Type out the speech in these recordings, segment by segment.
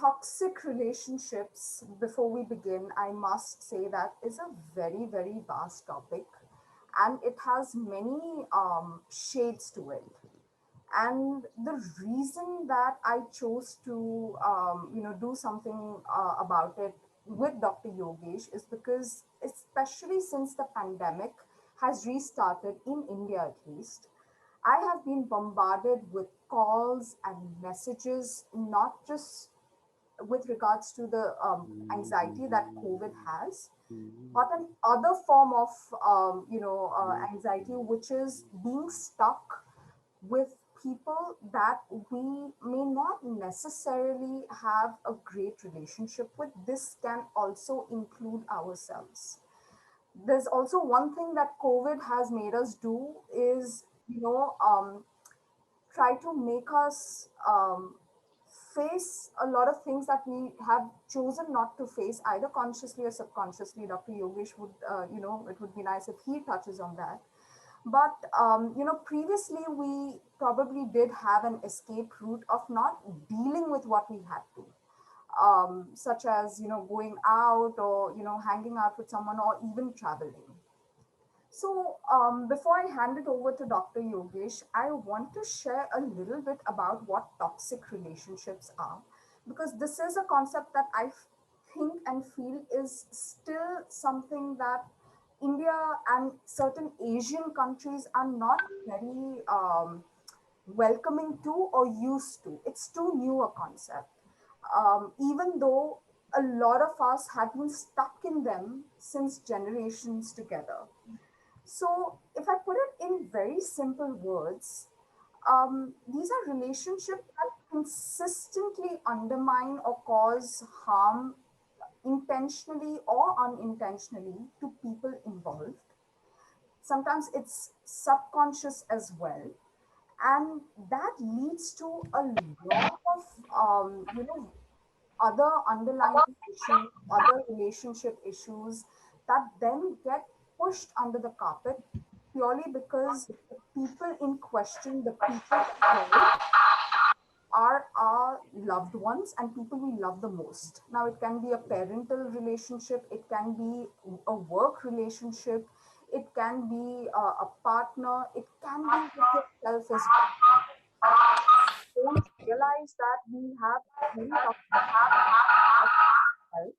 toxic relationships, before we begin, I must say that is a very, very vast topic, and it has many shades to it. And the reason that I chose to do something about it with Dr. Yogesh is because, especially since the pandemic has restarted in India at least, I have been bombarded with calls and messages, not just with regards to the anxiety that COVID has, but an other form of anxiety, which is being stuck with people that we may not necessarily have a great relationship with. This can also include ourselves. There's also one thing that COVID has made us do is, try to make us face a lot of things that we have chosen not to face, either consciously or subconsciously. Dr. Yogesh would, it would be nice if he touches on that. But, previously we probably did have an escape route of not dealing with what we had to, such as, going out or, hanging out with someone or even traveling. So, before I hand it over to Dr. Yogesh, I want to share a little bit about what toxic relationships are, because this is a concept that think and feel is still something that India and certain Asian countries are not very welcoming to or used to. It's too new a concept. Even though a lot of us have been stuck in them since generations together. So, if I put it in very simple words, these are relationships that consistently undermine or cause harm intentionally or unintentionally to people involved. Sometimes it's subconscious as well. And that leads to a lot of, other underlying issues, other relationship issues that then get pushed under the carpet purely because the people in question, the people involved, are our loved ones and people we love the most. Now, it can be a parental relationship, it can be a work relationship, it can be a partner, it can be with yourself as well. Don't realize that we have many toxic health.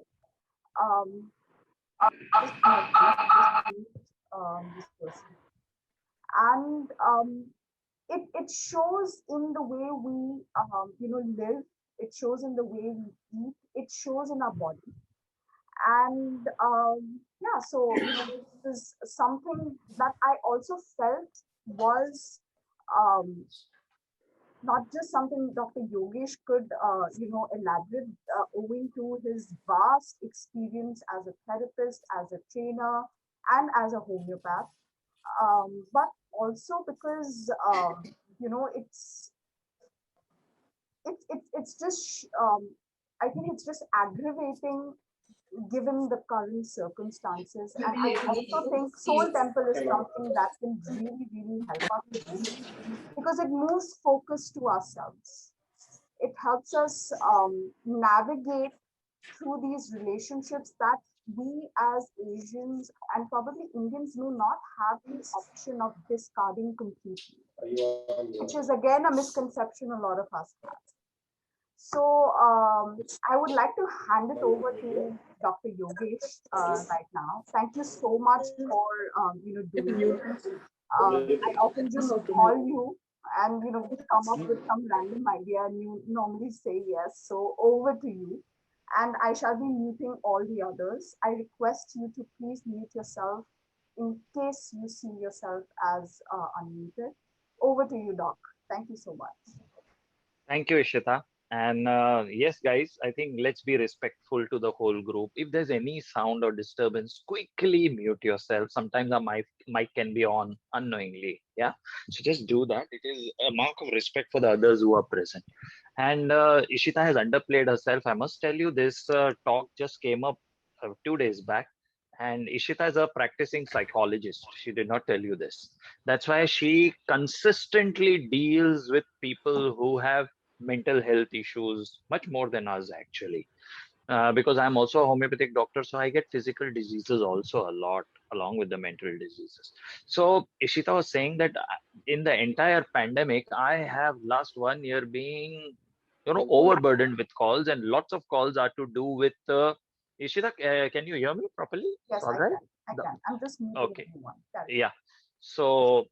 Um, just a moment, let me just mute this person. And it shows in the way we live, it shows in the way we eat, it shows in our body. And yeah, so this is something that I also felt was um, not just something Dr. Yogesh could, elaborate, owing to his vast experience as a therapist, as a trainer, and as a homeopath, but also because, it's it's just I think it's just aggravating given the current circumstances. And I also think Soul Temple is something that can really, really help us with this, because it moves focus to ourselves. It helps us navigate through these relationships that we as Asians and probably Indians may not have the option of discarding completely, which is again a misconception a lot of us have. So I would like to hand it over to Dr. Yogesh right now. Thank you so much for doing this. I often just call you and come up with some random idea, and you normally say yes. So over to you. And I shall be muting all the others. I request you to please mute yourself in case you see yourself as unmuted. Over to you, Doc. Thank you so much. Thank you, Ishita. And yes, guys, I think let's be respectful to the whole group. If there's any sound or disturbance, quickly mute yourself. Sometimes our mic can be on unknowingly. Yeah. So just do that. It is a mark of respect for the others who are present. And Ishita has underplayed herself. I must tell you, this talk just came up 2 days back. And Ishita is a practicing psychologist. She did not tell you this. That's why she consistently deals with people who have mental health issues much more than us actually. Because I'm also a homeopathic doctor, so I get physical diseases also a lot along with the mental diseases. So Ishita was saying that in the entire pandemic, I have last 1 year being, overburdened with calls, and lots of calls are to do with. Ishita, can you hear me properly? It's Yes, all I right. can. I The- can. I'm just muting Okay. everyone. Carry on. Yeah. So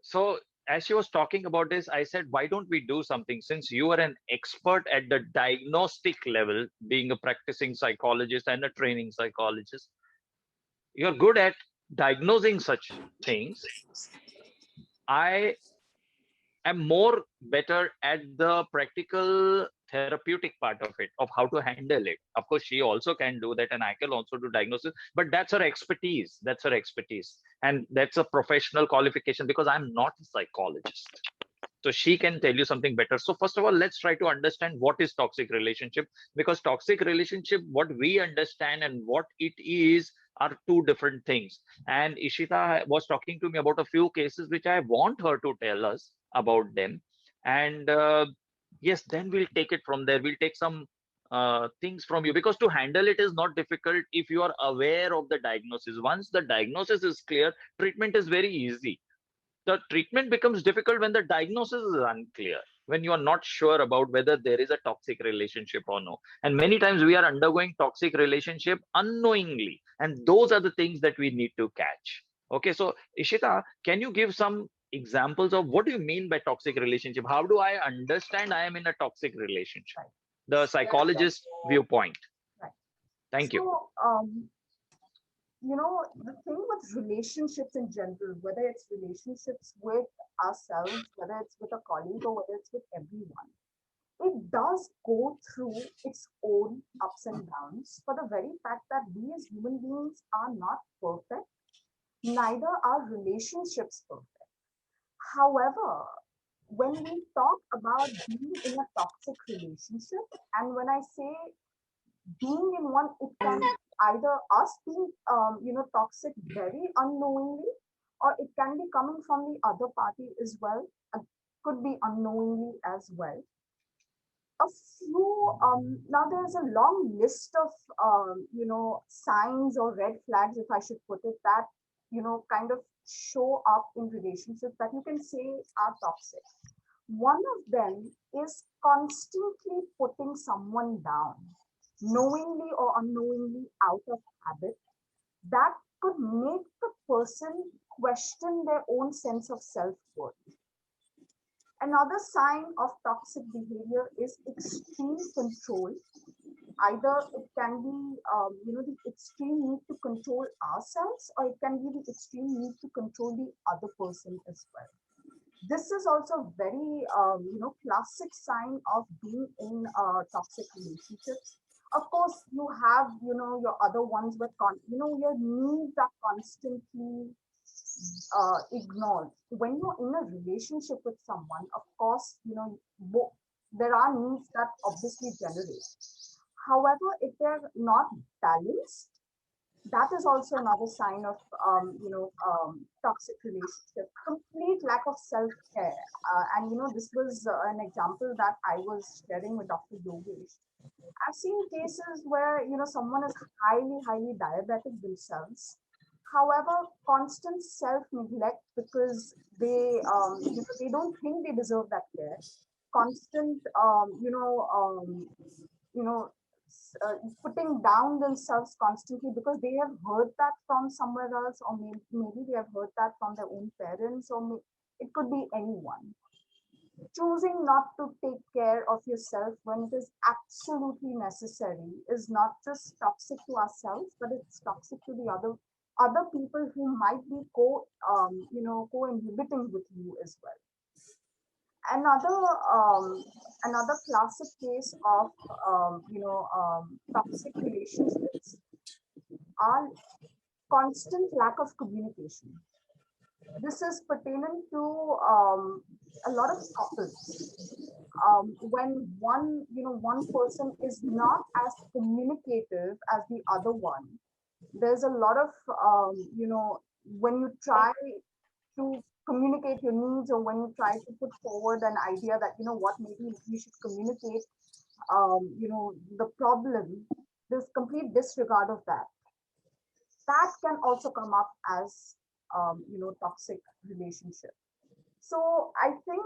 so as she was talking about this, I said, why don't we do something? Since you are an expert at the diagnostic level, being a practicing psychologist and a training psychologist, you're good at diagnosing such things. I am more better at the practical therapeutic part of it, of how to handle it. Of course, she also can do that, and I can also do diagnosis, but that's her expertise. That's her expertise. And that's a professional qualification because I'm not a psychologist. So she can tell you something better. So first of all, let's try to understand what is toxic relationship, because toxic relationship, what we understand and what it is are two different things. And Ishita was talking to me about a few cases which I want her to tell us about them. And yes, then we'll take it from there. We'll take some things from you, because to handle it is not difficult if you are aware of the diagnosis. Once the diagnosis is clear, treatment is very easy. The treatment becomes difficult when the diagnosis is unclear, when you are not sure about whether there is a toxic relationship or no. And many times we are undergoing toxic relationship unknowingly, and those are the things that we need to catch. Okay, so Ishita, can you give some examples of what do you mean by toxic relationship? How do I understand I am in a toxic relationship? Right. The psychologist viewpoint. Right. Thank you. So, the thing with relationships in general, whether it's relationships with ourselves, whether it's with a colleague, or whether it's with everyone, it does go through its own ups and downs for the very fact that we as human beings are not perfect, neither are relationships perfect. However, when we talk about being in a toxic relationship, and when I say being in one, it can be either us being, toxic very unknowingly, or it can be coming from the other party as well. Could be unknowingly as well. A few, now there's a long list of, signs or red flags, if I should put it, that, kind of show up in relationships that you can say are toxic. One of them is constantly putting someone down, knowingly or unknowingly out of habit. That could make the person question their own sense of self worth. Another sign of toxic behavior is extreme control. Either it can be, the extreme need to control ourselves, or it can be the extreme need to control the other person as well. This is also very, classic sign of being in toxic relationships. Of course, you have, your other ones with, your needs are constantly ignored. When you're in a relationship with someone, of course, there are needs that obviously generate. However, if they're not balanced, that is also another sign of, toxic relationship. Complete lack of self-care. And this was an example that I was sharing with Dr. Yogesh. I've seen cases where someone is highly diabetic themselves. However, constant self-neglect because they don't think they deserve that care. Constant, you know, putting down themselves constantly because they have heard that from somewhere else, or maybe they have heard that from their own parents, or it could be anyone. Choosing not to take care of yourself when it is absolutely necessary is not just toxic to ourselves, but it's toxic to the other people who might be co-inhibiting with you as well. Another another classic case of toxic relationships are constant lack of communication. This is pertaining to a lot of couples. When one person is not as communicative as the other one, there's a lot of when you try to communicate your needs, or when you try to put forward an idea that, you know what, maybe we should communicate, the problem, there's complete disregard of that. That can also come up as, toxic relationship. So I think,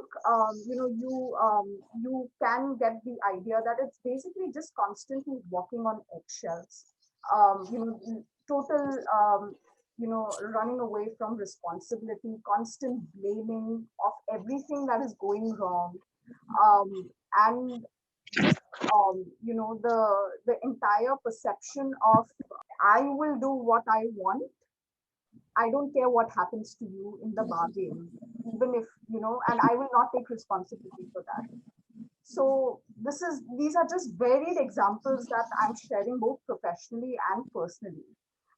you can get the idea that it's basically just constantly walking on eggshells. Total, running away from responsibility, constant blaming of everything that is going wrong, and just, the entire perception of, I will do what I want. I don't care what happens to you in the bargain, even if, and I will not take responsibility for that. So these are just varied examples that I'm sharing both professionally and personally.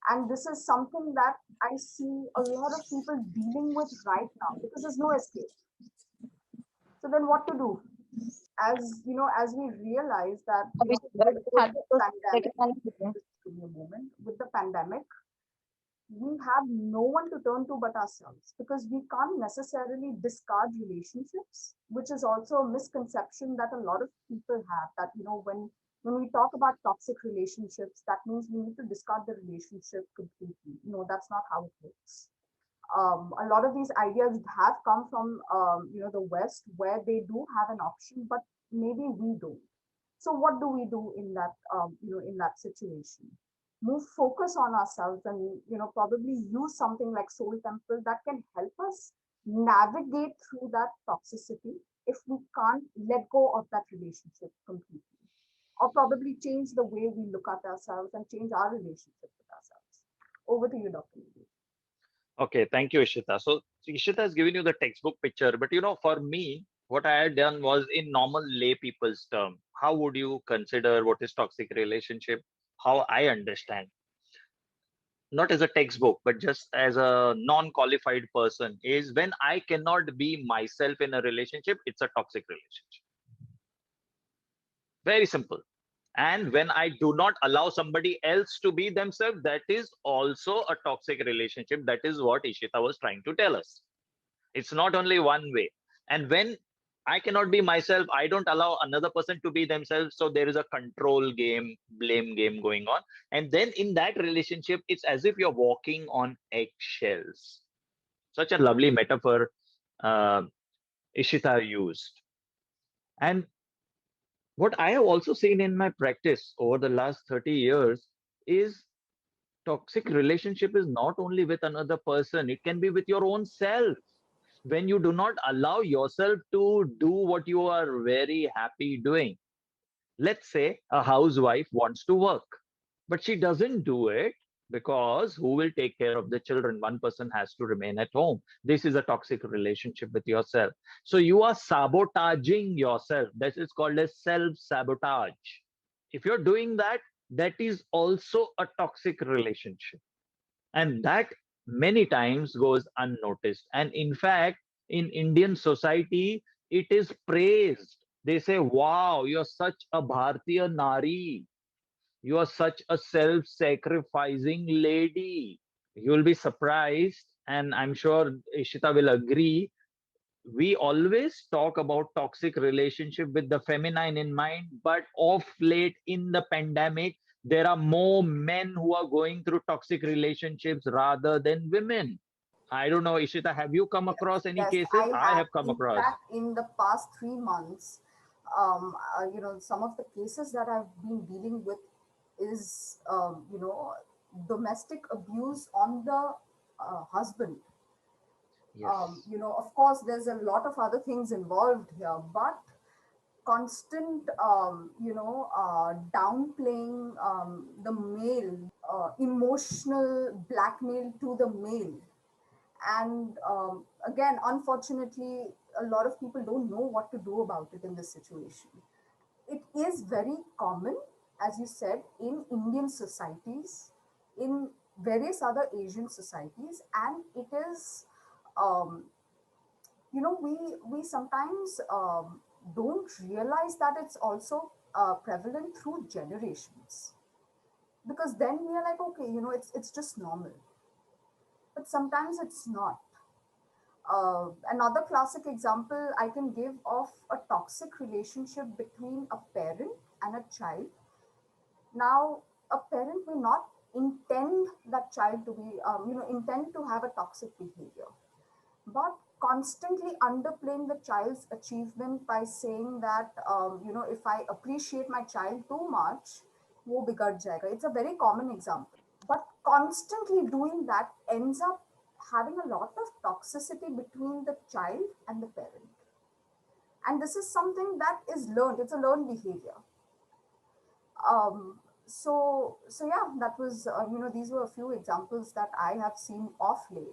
And this is something that I see a lot of people dealing with right now because there's no escape. So then what to do? As we realize that, with the pandemic, just give me a moment, with the pandemic, we have no one to turn to but ourselves, because we can't necessarily discard relationships, which is also a misconception that a lot of people have, that, when we talk about toxic relationships, that means we need to discard the relationship completely. No, that's not how it works. A lot of these ideas have come from, the West, where they do have an option, but maybe we don't. So what do we do in that, in that situation? Move focus on ourselves, and, probably use something like Soul Temple that can help us navigate through that toxicity if we can't let go of that relationship completely, or probably change the way we look at ourselves and change our relationship with ourselves. Over to you, Dr. Nidhi. Okay, thank you, Ishita. So Ishita has given you the textbook picture, but for me, what I had done was in normal lay people's term. How would you consider what is toxic relationship? How I understand, not as a textbook, but just as a non-qualified person, is when I cannot be myself in a relationship, it's a toxic relationship. Very simple. And when I do not allow somebody else to be themselves, that is also a toxic relationship. That is what Ishita was trying to tell us. It's not only one way. And when I cannot be myself, I don't allow another person to be themselves. So there is a control game, blame game going on. And then in that relationship, it's as if you're walking on eggshells. Such a lovely metaphor uh, Ishita used. And what I have also seen in my practice over the last 30 years is toxic relationship is not only with another person, it can be with your own self. When you do not allow yourself to do what you are very happy doing. Let's say a housewife wants to work, but she doesn't do it because who will take care of the children? One person has to remain at home. This is a toxic relationship with yourself. So you are sabotaging yourself. This is called as self sabotage. If you're doing that, that is also a toxic relationship. And that many times goes unnoticed. And in fact, in Indian society, it is praised. They say, wow, you're such a Bharatiya Nari. You are such a self sacrificing lady. You'll be surprised, and I'm sure Ishita will agree. We always talk about toxic relationship with the feminine in mind, but of late in the pandemic, there are more men who are going through toxic relationships rather than women. I don't know, Ishita, have you come across any Yes, cases? I I have. have come In across. fact, in the past 3 months, some of the cases that I've been dealing with is, domestic abuse on the husband. Yes. Of course, there's a lot of other things involved here, but constant, downplaying, the male, emotional blackmail to the male. And again, unfortunately, a lot of people don't know what to do about it in this situation. It is very common, as you said, in Indian societies, in various other Asian societies, and it is, um, we sometimes, don't realize that it's also prevalent through generations, because then we are like, okay, it's just normal, but sometimes it's not. Another classic example I can give of a toxic relationship between a parent and a child. Now, a parent may not intend that child to be, intend to have a toxic behavior, but constantly underplaying the child's achievement by saying that, if I appreciate my child too much, wo bigad jayega. It's a very common example. But constantly doing that ends up having a lot of toxicity between the child and the parent. And this is something that is learned, it's a learned behavior. So yeah, that was, these were a few examples that I have seen off late,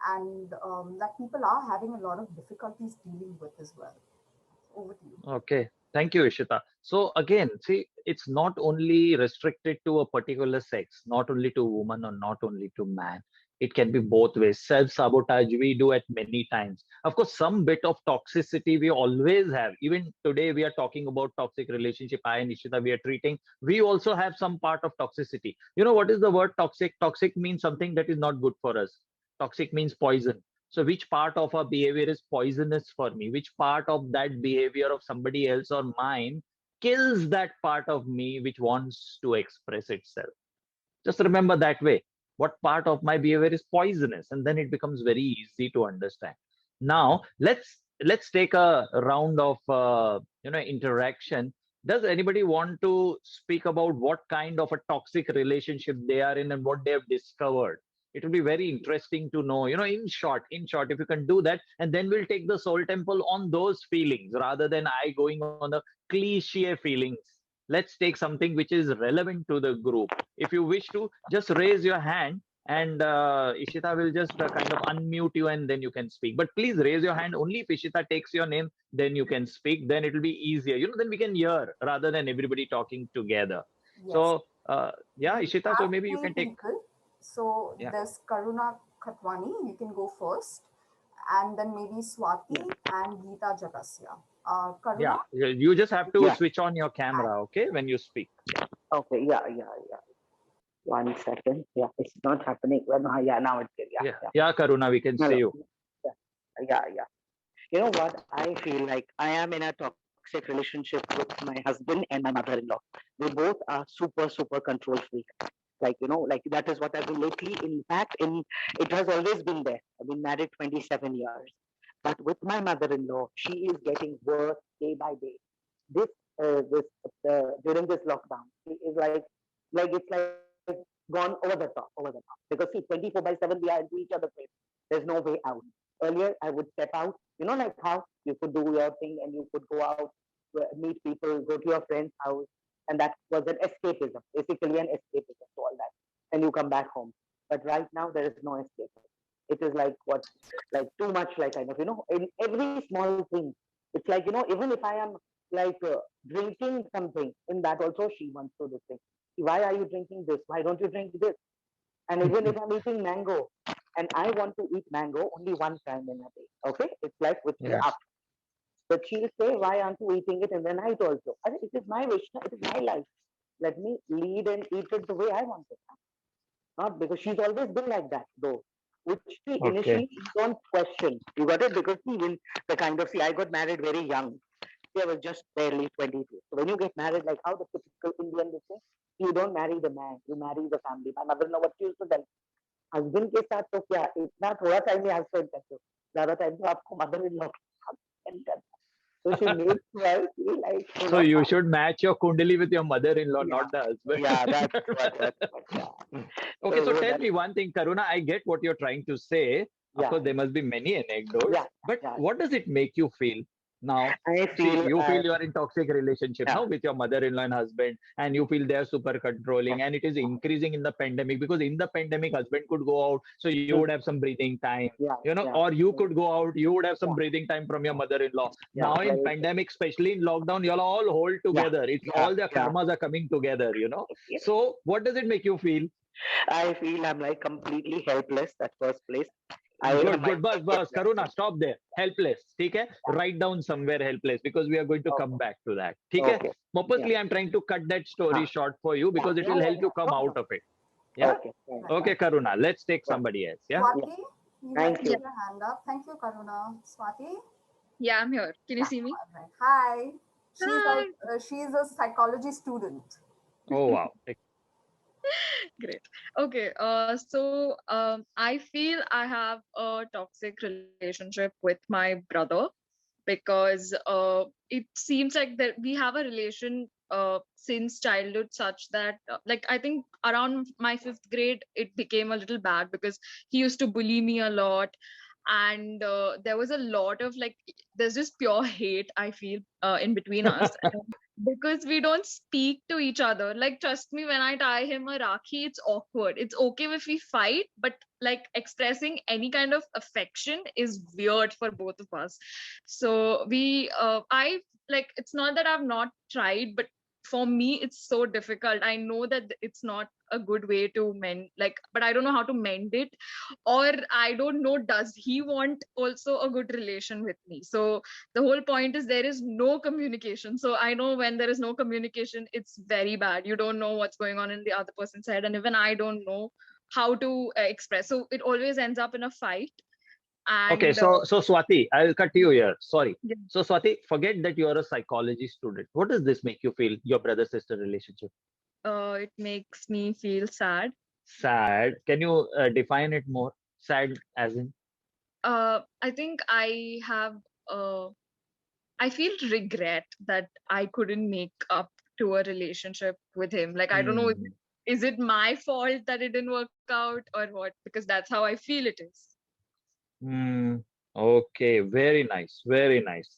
and that people are having a lot of difficulties dealing with as well. Over to you. Okay, thank you, Ishita. So again, see, it's not only restricted to a particular sex, not only to woman or not only to man. It can be both ways. Self-sabotage we do at many times. Of course, some bit of toxicity we always have. Even today, we are talking about toxic relationship. I and Ishita, we are treating. We also have some part of toxicity. You know what is the word toxic? Toxic means something that is not good for us. Toxic means poison. So which part of our behavior is poisonous for me? Which part of that behavior of somebody else or mine kills that part of me which wants to express itself? Just remember that way. What part of my behavior is poisonous? And then it becomes very easy to understand. Now let's take a round of interaction. Does anybody want to speak about what kind of a toxic relationship they are in and what they have discovered? It will be very interesting to know, in short, if you can do that, and then we'll take the soul temple on those feelings rather than I going on the cliche feelings. Let's take something which is relevant to the group. If you wish to, just raise your hand and Ishita will just kind of unmute you and then you can speak. But please raise your hand only if Ishita takes your name, then you can speak. Then it will be easier. Then we can hear rather than everybody talking together. Yes, So, yeah, we Ishita, so have maybe you three can take, people. So yeah, there's Karuna Khatwani, you can go first, and then maybe Yeah. Swati and Geeta Jagasya. yeah. Karuna, You just have to Yeah. switch on your and camera, okay, when you speak. Yeah, Okay. Yeah. Yeah. Yeah. 1 second. Yeah. It's not happening. Well, no, yeah. Now it's good. Yeah. yeah, Yeah. yeah, Karuna, we can see Hello. you. Yeah. Yeah. Yeah. You know what? I feel like I am in a toxic relationship with my husband and my mother-in-law. They both are super, super control freak. Like that is what I've been lately. In fact, it has always been there. I've been married 27 years. But with my mother-in-law, she is getting worse day by day. This, during this lockdown, she is like it's like gone over the top. Because see, 24/7 we are into each other's face. There's no way out. Earlier, I would step out, like how you could do your thing and you could go out, meet people, go to your friend's house, and that was an escapism, basically an escapism to all that. And you come back home. But right now, there is no escape. It is like what, like too much, like kind of, in every small thing. It's like, even if I am like drinking something, in that also she wants to do thing. Why are you drinking this? Why don't you drink this? And even if I'm eating mango, and I want to eat mango only one time in a day, okay? It's like with me Yeah. up. But she'll say, why aren't you eating it in the night also? I mean, it is my wish, it is my life. Let me lead and eat it the way I want it. Not because she's always been like that, though. Which see, Okay. initially you don't question. You got it? Because see, when the kind of, see, I got married very young. See, I was just barely 22. So when you get married, like how the typical Indian would say, you don't marry the man, you marry the family. My mother-in-law, what she used to tell, husband के साथ तो क्या इतना थोड़ा time ही आप spend करते हो ज्यादा टाइम तो आपको मदर इन लॉ के साथ स्पेंड करना है तो शी मेड श्योर कि like So you should match your kundali with your mother-in-law, yeah not the yeah that's what husband. yeah Okay, so tell that me one thing, Karuna. I get what you're trying to say. Of yeah course, there must be many yeah anecdotes, but yeah what does it make you feel now? I See, feel you feel you are in toxic relationship yeah now with your mother-in-law and husband, and you feel they are super yeah controlling, and it is increasing in the pandemic because in the pandemic, husband could go out, so you would hmm, have some breathing time, yeah yeah or you hmm, could go out, you would have some yeah breathing time from your mother-in-law. yeah Now in very true pandemic, especially in lockdown, you'll all hold yeah together. It's yeah all their yeah karmas are coming together. yeah So what does it make you feel? I feel I'm like completely helpless at first place I Good, my good. Bas, yeah Karuna, stop there. Helpless. ठीक है? Write down somewhere helpless because we are going to come okay back to that. ठीक है? okay yeah Purposely, I'm trying to cut that story huh, short for you yeah because it yeah, will yeah, help yeah, you come no out problem. of it. Yeah? okay right Right. Okay, right Karuna, let's take right somebody else. Yeah? yeah Swati, You had Thank raised you. Yeah, your hand up. Thank you, Karuna. Swati? yeah, I'm here. Can you Yeah, see me? all right. Hi. She's Hi. like, she's a psychology student. Oh wow. Great. Okay. I feel I have a toxic relationship with my brother because it seems like that we have a relation since childhood, such that like I think around my fifth grade it became a little bad because he used to bully me a lot, and there was a lot of like there's just pure hate I feel in between us. Because we don't speak to each other. Like, trust me, when I tie him a Rakhi, it's awkward. It's okay if we fight, but like expressing any kind of affection is weird for both of us. So I like, it's not that I've not tried, but for me, it's so difficult. I know that it's not a good way to mend, like, but I don't know how to mend it. Or I don't know, does he want also a good relation with me? So the whole point is there is no communication. So I know when there is no communication, it's very bad. You don't know what's going on in the other person's head, and even I don't know how to express. So it always ends up in a fight. Okay, And so Swati, I'll cut you here. Sorry. yeah, So Swati, forget that you are a psychology student. What does this make you feel? Your brother-sister relationship? it makes me feel sad. Sad. Can you define it more? Sad as in? I think uh, I feel regret that I couldn't make up to a relationship with him. Like, I don't know, Hmm. is it my fault that it didn't work out or what? Because that's how I feel it is. Hmm. Okay. Very nice. Very nice.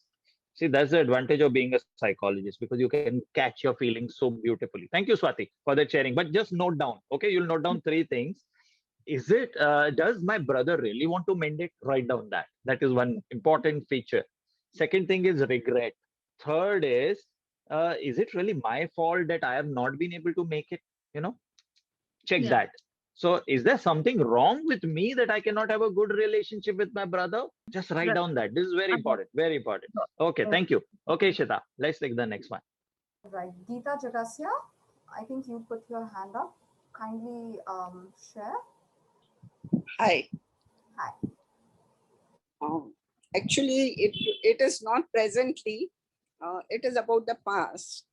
See, that's the advantage of being a psychologist because you can catch your feelings so beautifully. Thank you, Swati, for that sharing. But just note down. Okay, you'll note down three things. Is it? Does my brother really want to mend it? Write down that. That is one important feature. Second thing is regret. Third is it really my fault that I have not been able to make it? You know, check Yeah, that. So, is there something wrong with me that I cannot have a good relationship with my brother? Just write right. down that. This is very Uh-huh. important. Very important. Okay, Okay. thank you. Okay, Shita, let's take the next one. Right. Geeta Jagasya, I think you put your hand up. Kindly share. Hi. Hi. Um, Actually, it is not presently. It is about the past.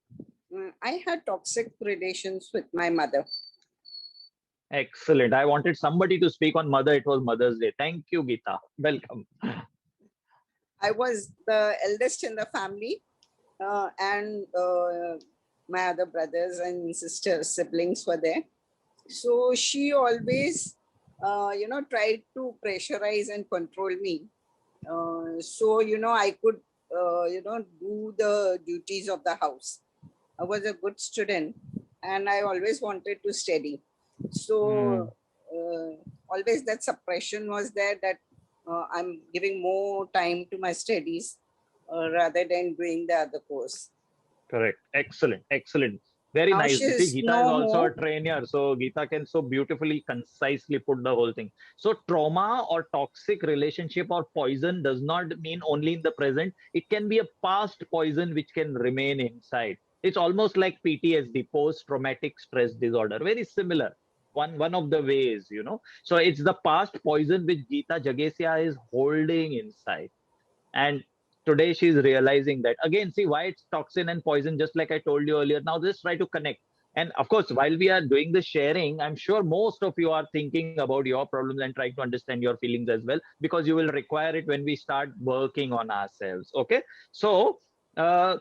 I had toxic relations with my mother. Excellent. I wanted somebody to speak on mother. It was Mother's Day. Thank you, Geeta. Welcome. I was the eldest in the family, and my other brothers and sisters, siblings were there. So she always, tried to pressurize and control me. So I could, do the duties of the house. I was a good student, and I always wanted to study. Hmm. So always that suppression was there, that I'm giving more time to my studies rather than doing the other course. Correct. Excellent. Excellent. Very Now nice. she See, is Geeta is no also a more. trainer. So Geeta can so beautifully, concisely put the whole thing. So trauma or toxic relationship or poison does not mean only in the present. It can be a past poison which can remain inside. It's almost like PTSD, post-traumatic stress disorder. Very similar. One of the ways, you know. So it's the past poison which Geeta Jagesia is holding inside. And today she's realizing that again. See why it's toxin and poison, just like I told you earlier. Now just try to connect. And of course, while we are doing the sharing, I'm sure most of you are thinking about your problems and trying to understand your feelings as well, because you will require it when we start working on ourselves. Okay. So uh,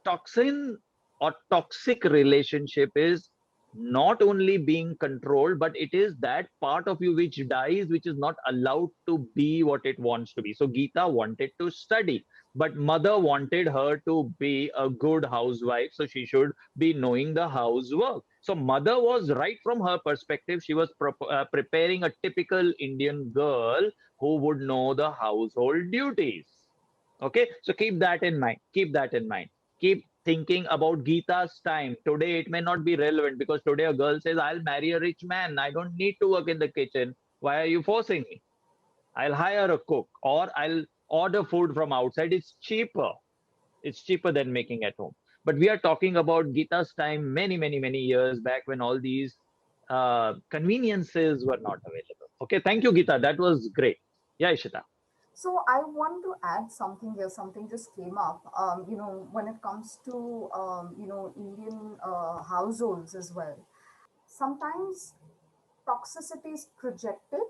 toxin or toxic relationship is not only being controlled, but it is that part of you which dies, which is not allowed to be what it wants to be. So Geeta wanted to study, but mother wanted her to be a good housewife, so she should be knowing the housework. So mother was right from her perspective. She was preparing a typical Indian girl who would know the household duties. Okay, so keep that in mind. Keep that in mind. Keep thinking about Gita's time. Today, it may not be relevant because today a girl says, I'll marry a rich man. I don't need to work in the kitchen. Why are you forcing me? I'll hire a cook or I'll order food from outside. It's cheaper. It's cheaper than making at home. But we are talking about Gita's time many, many, many years back when all these conveniences were not available. Okay, thank you, Geeta. That was great. Yeah, Ishita. So I want to add something here. Something just came up. When it comes to Indian households as well. Sometimes toxicity is projected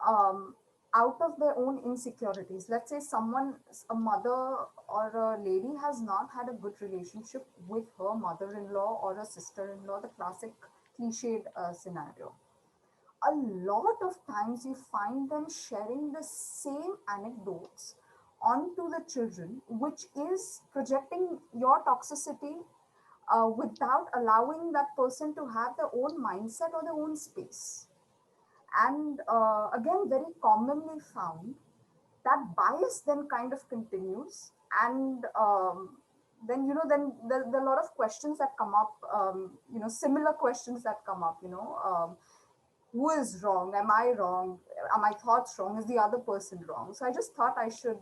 um, out of their own insecurities. Let's say a mother or a lady has not had a good relationship with her mother-in-law or a sister-in-law, the classic cliched scenario. A lot of times you find them sharing the same anecdotes onto the children, which is projecting your toxicity without allowing that person to have their own mindset or their own space. And again, very commonly found, that bias then kind of continues. And then, there are a lot of questions that come up, similar questions that come up, who is wrong? Am I wrong? Are my thoughts wrong? Is the other person wrong? So I just thought I should,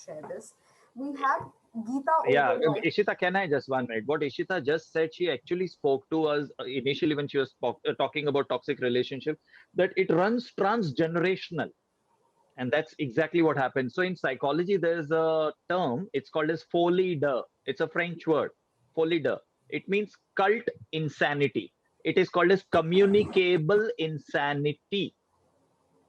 share this. We have Geeta Yeah, over here. Ishita, can I just 1 minute? What Ishita just said, she actually spoke to us initially when she was talking about toxic relationship, that it runs transgenerational. And that's exactly what happens. So in psychology, there's a term, it's called as folie de. It's a French word, folie de. It means cult insanity. It is called as communicable insanity.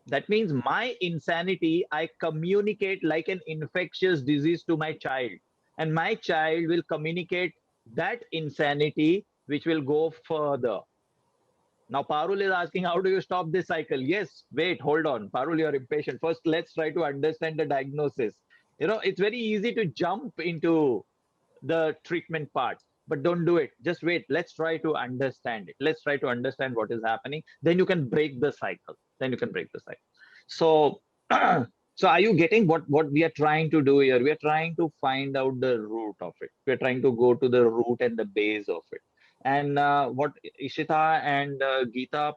That means my insanity, I communicate like an infectious disease to my child. And my child will communicate that insanity, which will go further. Now, Parul is asking, how do you stop this cycle? Yes, wait, hold on. Parul, you're impatient. First, let's try to understand the diagnosis. It's very easy to jump into the treatment part, but don't do it. Just wait. Let's try to understand it. Let's try to understand what is happening. Then you can break the cycle. Then you can break the cycle. So, so are you getting what we are trying to do here? We are trying to find out the root of it. We are trying to go to the root and the base of it. And what Ishita and Geeta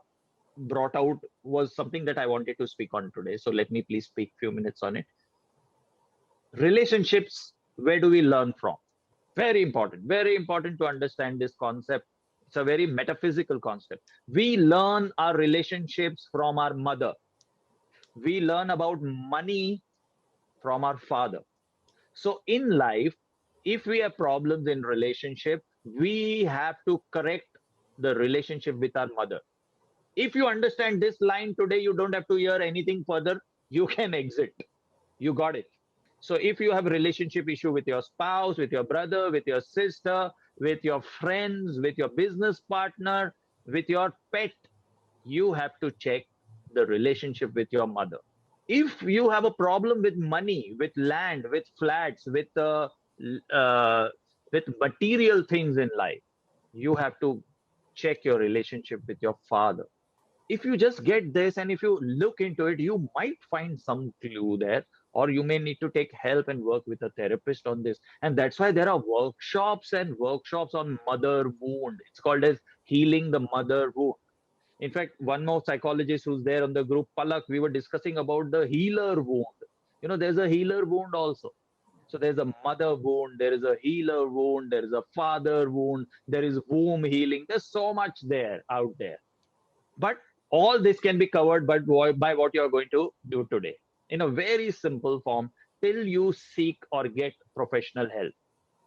brought out was something that I wanted to speak on today. So let me please speak few minutes on it. Relationships, where do we learn from? Very important to understand this concept. It's a very metaphysical concept. We learn our relationships from our mother. We learn about money from our father. So in life, if we have problems in relationship, we have to correct the relationship with our mother. If you understand this line today, you don't have to hear anything further. You can exit. You got it. So if you have a relationship issue with your spouse, with your brother, with your sister, with your friends, with your business partner, with your pet, you have to check the relationship with your mother. If you have a problem with money, with land, with flats, uh, with material things in life, you have to check your relationship with your father. If you just get this and if you look into it, you might find some clue there, or you may need to take help and work with a therapist on this. And that's why there are workshops and workshops on mother wound. It's called as healing the mother wound. In fact, one more psychologist who's there on the group, Palak, we were discussing about the healer wound. There's a healer wound also. So there's a mother wound, there is a healer wound, there is a father wound, there is womb healing. There's so much there out there. But all this can be covered by what you're going to do today in a very simple form till you seek or get professional help.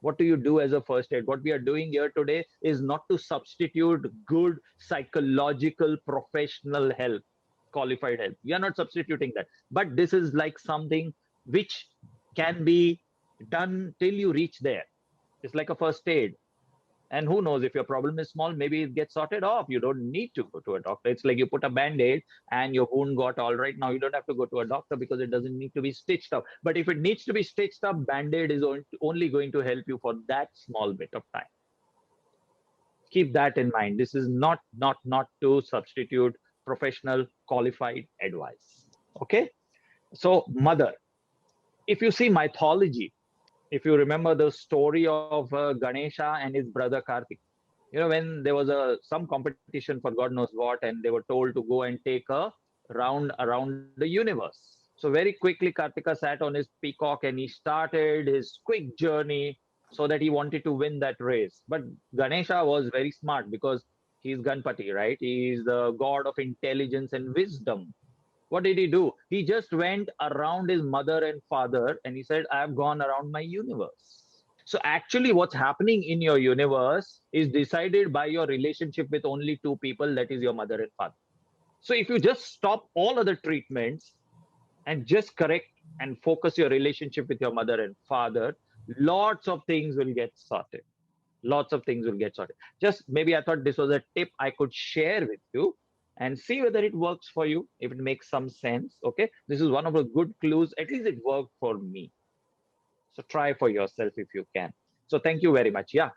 What do you do as a first aid? What we are doing here today is not to substitute good psychological professional help, qualified help. We are not substituting that. But this is like something which can be done till you reach there. It's like a first aid. And who knows, if your problem is small, maybe it gets sorted off. You don't need to go to a doctor. It's like you put a band-aid and your wound got all right. Now you don't have to go to a doctor because it doesn't need to be stitched up. But if it needs to be stitched up, band-aid is only going to help you for that small bit of time. Keep that in mind. This is not to substitute professional qualified advice. Okay. So mother, if you see mythology, if you remember the story of Ganesha and his brother Kartik, when there was some competition for God knows what, and they were told to go and take a round around the universe. So very quickly Kartika sat on his peacock and he started his quick journey so that he wanted to win that race. But Ganesha was very smart because He's Ganpati, right? He is the god of intelligence and wisdom. What did he do? He just went around his mother and father and he said, I have gone around my universe. So, actually, what's happening in your universe is decided by your relationship with only two people, that is your mother and father. So, if you just stop all other treatments and just correct and focus your relationship with your mother and father, lots of things will get sorted. Lots of things will get sorted. Just maybe I thought this was a tip I could share with you and see whether it works for you, if it makes some sense. Okay. This is one of the good clues. At least it worked for me. So try for yourself if you can. So thank you very much. Yeah.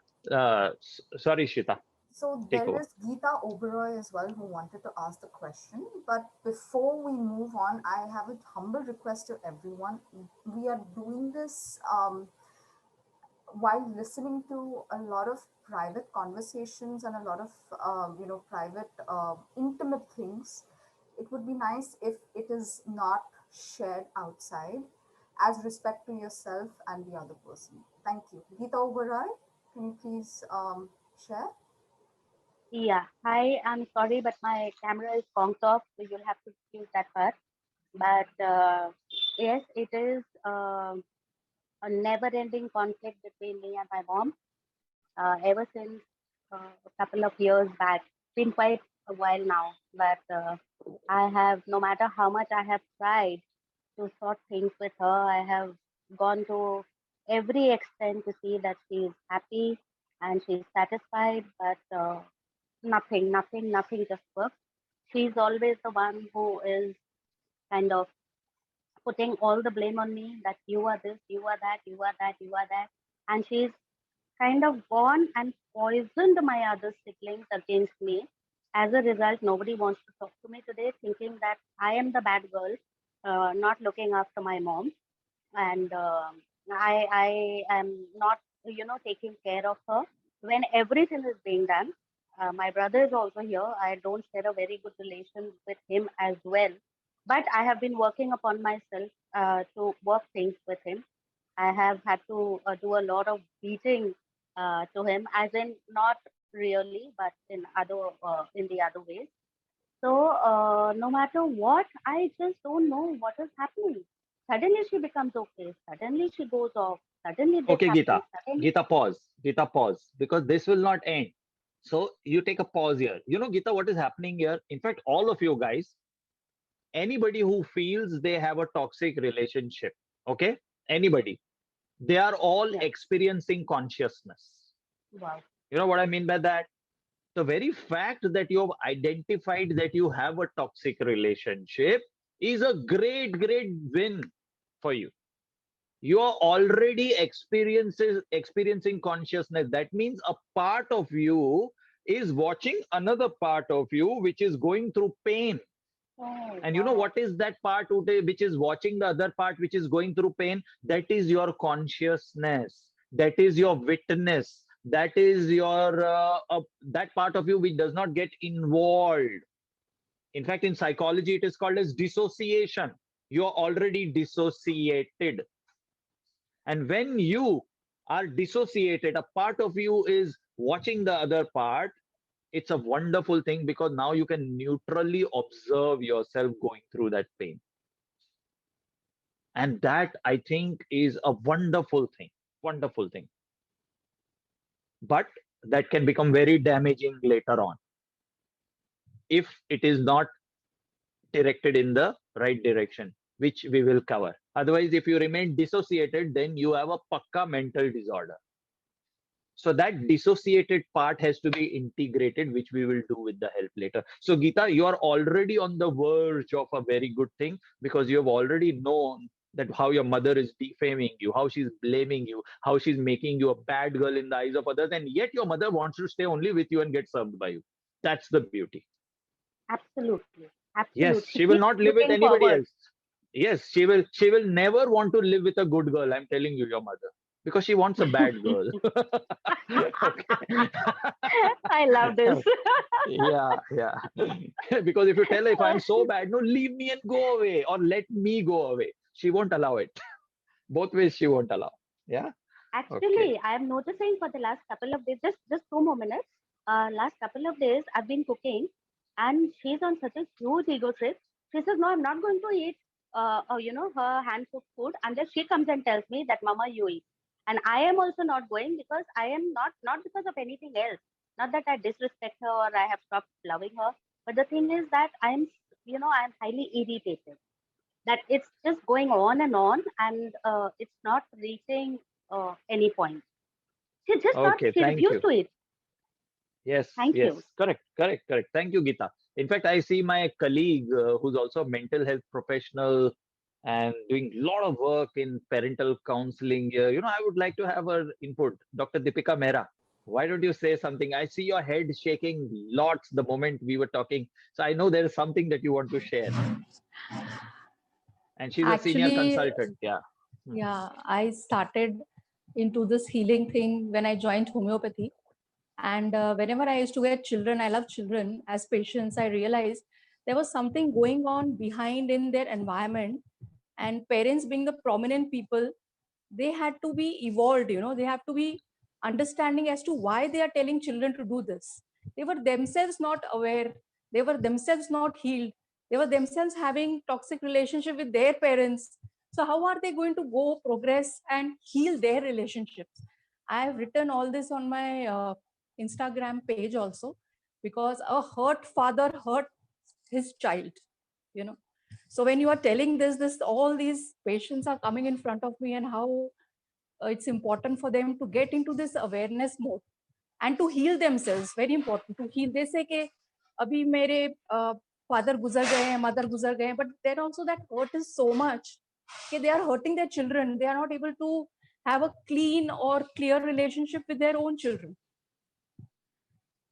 Sorry, Shita. So Take there over. is Geeta Oberoi as well who wanted to ask the question. But before we move on, I have a humble request to everyone. We are doing this while listening to a lot of private conversations and a lot of private intimate things. It would be nice if it is not shared outside, as respect to yourself and the other person. Thank you. Geeta Oberoi, can you please share? Yeah, hi, I'm sorry, but my camera is conked off, so you'll have to excuse that part. But yes, it is a never-ending conflict between me and my mom ever since a couple of years back. Been quite a while now, but I have, no matter how much I have tried to sort things with her, I have gone to every extent to see that she is happy and she's satisfied, but nothing just works. She's always the one who is kind of putting all the blame on me that you are this, you are that, you are that, you are that. And she's kind of gone and poisoned my other siblings against me. As a result, nobody wants to talk to me today, thinking that I am the bad girl, not looking after my mom. And I am not, taking care of her when everything is being done. My brother is also here. I don't share a very good relation with him as well, but I have been working upon myself to work things with him. I have had to do a lot of beating to him, as in not really, but in the other ways. So no matter what, I just don't know what is happening. Suddenly she becomes okay. Suddenly she goes off. Suddenly this Okay, Geeta. happens. Suddenly, Geeta, pause. Geeta, pause. Because this will not end. So you take a pause here. You know, Geeta, what is happening here? In fact, all of you guys, anybody who feels they have a toxic relationship, okay? Anybody, they are all yeah, experiencing consciousness. wow. You know what I mean by that? The very fact that you have identified that you have a toxic relationship is a great win for you. You are already experiencing consciousness. That means a part of you is watching another part of you which is going through pain. Oh, And you know wow. what is that part which is watching the other part which is going through pain? That is your consciousness. That is your witness. That is your that part of you which does not get involved. In fact, in psychology, it is called as dissociation. You are already dissociated. And when you are dissociated, a part of you is watching the other part. It's a wonderful thing because now you can neutrally observe yourself going through that pain. And that I think is a wonderful thing. Wonderful thing. But that can become very damaging later on if it is not directed in the right direction, which we will cover. Otherwise, if you remain dissociated, then you have a pakka mental disorder. So that dissociated part has to be integrated, which we will do with the help later. So Geeta, you are already on the verge of a very good thing because you have already known that how your mother is defaming you, how she's blaming you, how she's making you a bad girl in the eyes of others, and yet your mother wants to stay only with you and get served by you. That's the beauty. Absolutely. Yes, Absolutely. She she will keeps not live with looking anybody forward. else. Yes, she will never want to live with a good girl. I'm telling you, your mother, because she wants a bad girl. Okay. I love this. Yeah. Because if you tell her if I'm so bad, no, leave me and go away, or let me go away, she won't allow it. Both ways she won't allow. Yeah. Okay. Actually, I am noticing for the last couple of days, just 2 more minutes. last couple of days I've been cooking, and she's on such a huge ego trip. She says, "No, I'm not going to eat, her hand cooked food unless she comes and tells me that, Mama, you eat." And I am also not going because I am not because of anything else. Not that I disrespect her or I have stopped loving her, but the thing is that I'm highly irritated. That it's just going on, and it's not reaching any point. She just not. Okay, She thank refused you. to eat. Yes, Thank yes, you. correct, correct, correct. Thank you, Geeta. In fact, I see my colleague who's also a mental health professional and doing a lot of work in parental counseling. I would like to have her input. Dr. Deepika Mehra, why don't you say something? I see your head shaking lots the moment we were talking. So I know there is something that you want to share. And she's a senior Actually, consultant. Yeah. Hmm. yeah, I started into this healing thing when I joined homeopathy. And whenever I used to get children, I love children as patients, I realized there was something going on behind in their environment. And parents, being the prominent people, they had to be evolved, they have to be understanding as to why they are telling children to do this. They were themselves not aware, they were themselves not healed, they were themselves having toxic relationship with their parents. So how are they going to go progress and heal their relationships? I have written all this on my Instagram page also, because a hurt father hurt his child, you know. So when you are telling this all these patients are coming in front of me, and how it's important for them to get into this awareness mode and to heal themselves. Very important to heal. They say कि अभी मेरे father गुजर गए हैं, mother गुजर गए हैं, but then also that hurt is so much कि they are hurting their children. They are not able to have a clean or clear relationship with their own children.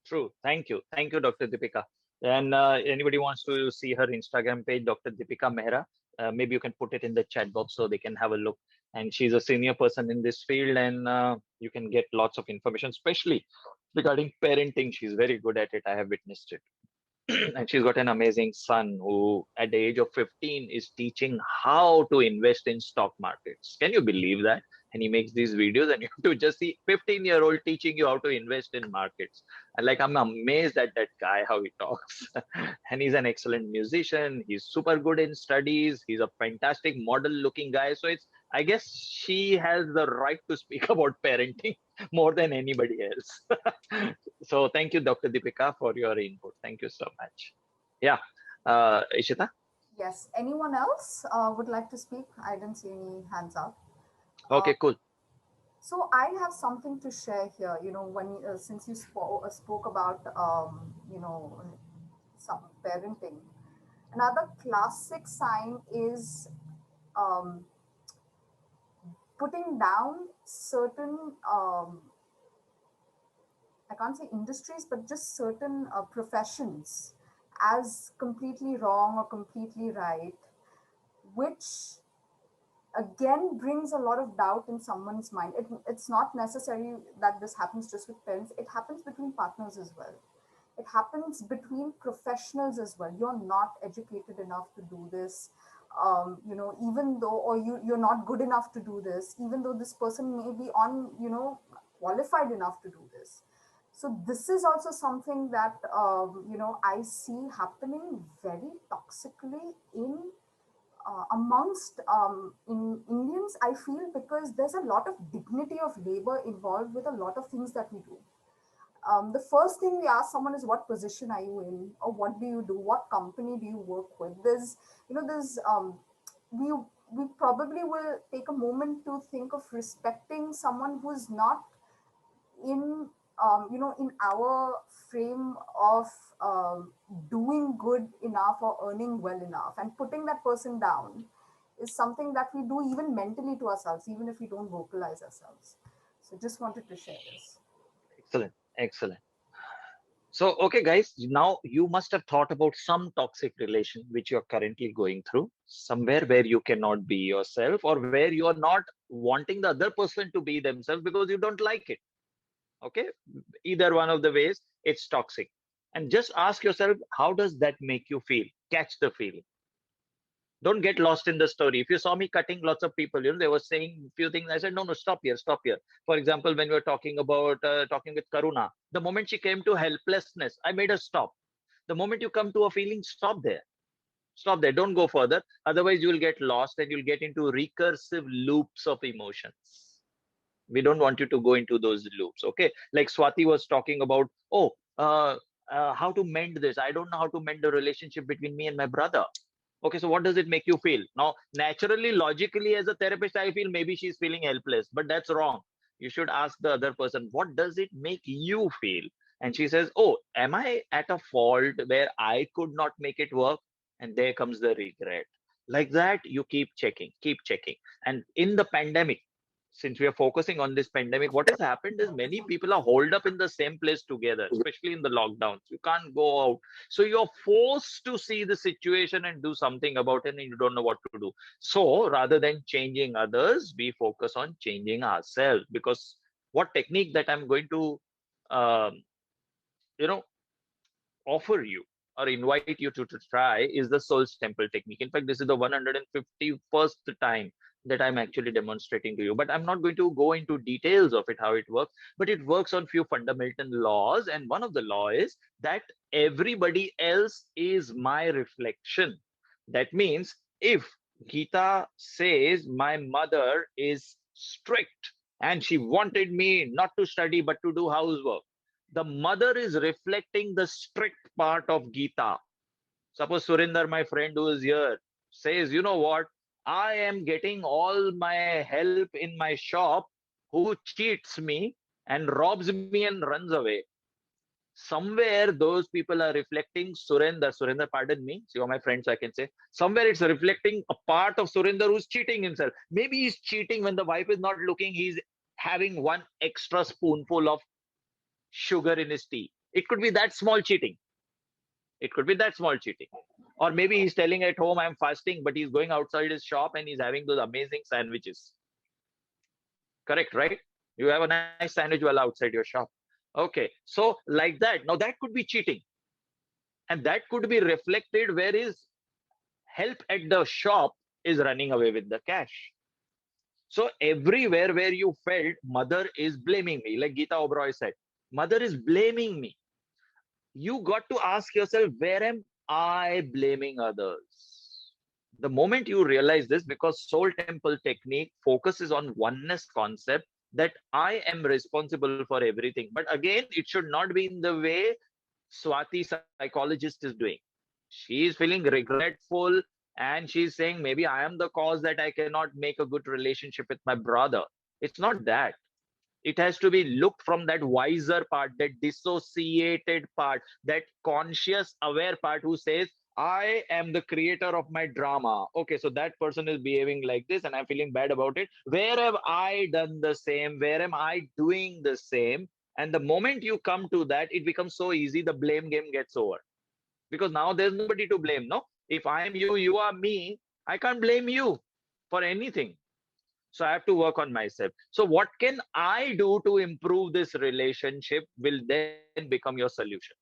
True. Thank you. Thank you, Dr. Deepika. And anybody wants to see her Instagram page, Dr. Deepika Mehra, maybe you can put it in the chat box so they can have a look. And she's a senior person in this field, and you can get lots of information, especially regarding parenting. She's very good at it. I have witnessed it. And she's got an amazing son who, at the age of 15, is teaching how to invest in stock markets. Can you believe that? And he makes these videos, and you have to just see 15-year-old teaching you how to invest in markets. And like, I'm amazed at that guy, how he talks. And he's an excellent musician. He's super good in studies. He's a fantastic model looking guy. So I guess she has the right to speak about parenting more than anybody else. So thank you, Dr. Deepika, for your input. Thank you so much. Yeah. Ishita? Yes. Anyone else would like to speak? I didn't see any hands up. Uh, Okay, cool. so I have something to share here. When since you spoke about some parenting, another classic sign is um, putting down certain I can't say industries, but just certain professions as completely wrong or completely right, which again brings a lot of doubt in someone's mind. It's not necessary that this happens just with parents, it happens between partners as well. It happens between professionals as well. You're not educated enough to do this. Even though, or you're not good enough to do this, even though this person may be qualified enough to do this. So this is also something that I see happening very toxically in amongst in Indians. I feel because there's a lot of dignity of labor involved with a lot of things that we do. The first thing we ask someone is, what position are you in, or what do you do, what company do you work with? We probably will take a moment to think of respecting someone who's not in in our frame of doing good enough or earning well enough, and putting that person down is something that we do even mentally to ourselves, even if we don't vocalize ourselves. So just wanted to share this. Excellent. Excellent. So, okay, guys, now you must have thought about some toxic relation which you're currently going through, somewhere where you cannot be yourself, or where you are not wanting the other person to be themselves because you don't like it. Okay. Either one of the ways, it's toxic. And just ask yourself, how does that make you feel? Catch the feeling. Don't get lost in the story. If you saw me cutting lots of people, they were saying few things. I said, no, no, stop here, stop here. For example, when we were talking about talking with Karuna, the moment she came to helplessness, I made her stop. The moment you come to a feeling, stop there. Stop there. Don't go further. Otherwise, you will get lost and you'll get into recursive loops of emotions. We don't want you to go into those loops. Okay. Like Swati was talking about, oh, how to mend this. I don't know how to mend the relationship between me and my brother. Okay, so what does it make you feel? Now, naturally, logically, as a therapist, I feel maybe she's feeling helpless, but that's wrong. You should ask the other person, what does it make you feel? And she says, oh, am I at a fault where I could not make it work? And there comes the regret. Like that, you keep checking, keep checking. And in the pandemic, since we are focusing on this pandemic, what has happened is many people are holed up in the same place together, especially in the lockdowns. You can't go out. So you're forced to see the situation and do something about it, and you don't know what to do. So rather than changing others, we focus on changing ourselves. Because what technique that I'm going to, um, you know, offer you or invite you to try is the Soul's Temple technique. In fact, this is the 151st time that I'm actually demonstrating to you. But I'm not going to go into details of it, how it works, but it works on few fundamental laws. And one of the law is that everybody else is my reflection. That means if Gita says my mother is strict and she wanted me not to study but to do housework, the mother is reflecting the strict part of Gita. Suppose Surinder, my friend who is here, says, you know what? I am getting all my help in my shop who cheats me and robs me and runs away. Somewhere those people are reflecting Surinder. Surinder, pardon me. So you're my friend, so I can say. Somewhere it's reflecting a part of Surinder who's cheating himself. Maybe he's cheating when the wife is not looking. He's having one extra spoonful of sugar in his tea. It could be that small cheating. It could be that small cheating. Or maybe he's telling at home, I'm fasting, but he's going outside his shop and he's having those amazing sandwiches. Correct, right? You have a nice sandwich well outside your shop. Okay. So like that. Now that could be cheating. And that could be reflected where his help at the shop is running away with the cash. So everywhere where you felt mother is blaming me, like Gita Oberoi said, mother is blaming me. You got to ask yourself, where am I blaming others? The moment you realize this, because Soul Temple technique focuses on oneness concept, that I am responsible for everything. But again, it should not be in the way Swati psychologist is doing. She is feeling regretful and she's saying, maybe I am the cause that I cannot make a good relationship with my brother. It's not that. It has to be looked from that wiser part, that dissociated part, that conscious aware part who says, I am the creator of my drama. Okay, so that person is behaving like this and I'm feeling bad about it. Where have I done the same? Where am I doing the same? And the moment you come to that, it becomes so easy, the blame game gets over. Because now there's nobody to blame. No, if I am you, you are me, I can't blame you for anything. So I have to work on myself. So what can I do to improve this relationship will then become your solution.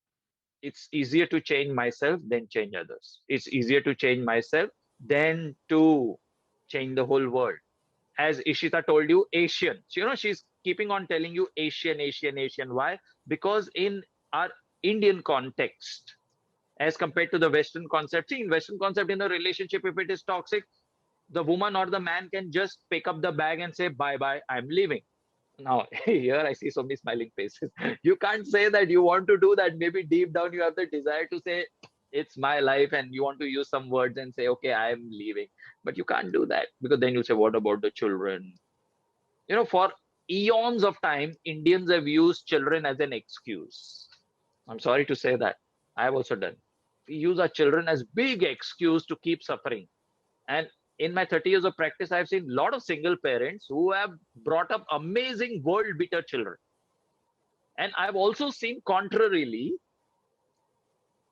It's easier to change myself than change others. It's easier to change myself than to change the whole world. As Ishita told you, Asian. So, she's keeping on telling you Asian, Asian, Asian. Why? Because in our Indian context, as compared to the Western concept, see, in Western concept, in a relationship, if it is toxic, the woman or the man can just pick up the bag and say, bye bye, I'm leaving. Now, here I see so many smiling faces. You can't say that you want to do that. Maybe deep down you have the desire to say, it's my life, and you want to use some words and say, okay, I'm leaving. But you can't do that because then you say, what about the children? For eons of time, Indians have used children as an excuse. I'm sorry to say that. I have also done. We use our children as big excuse to keep suffering. And in my 30 years of practice, I've seen a lot of single parents who have brought up amazing world beater children. And I've also seen, contrarily,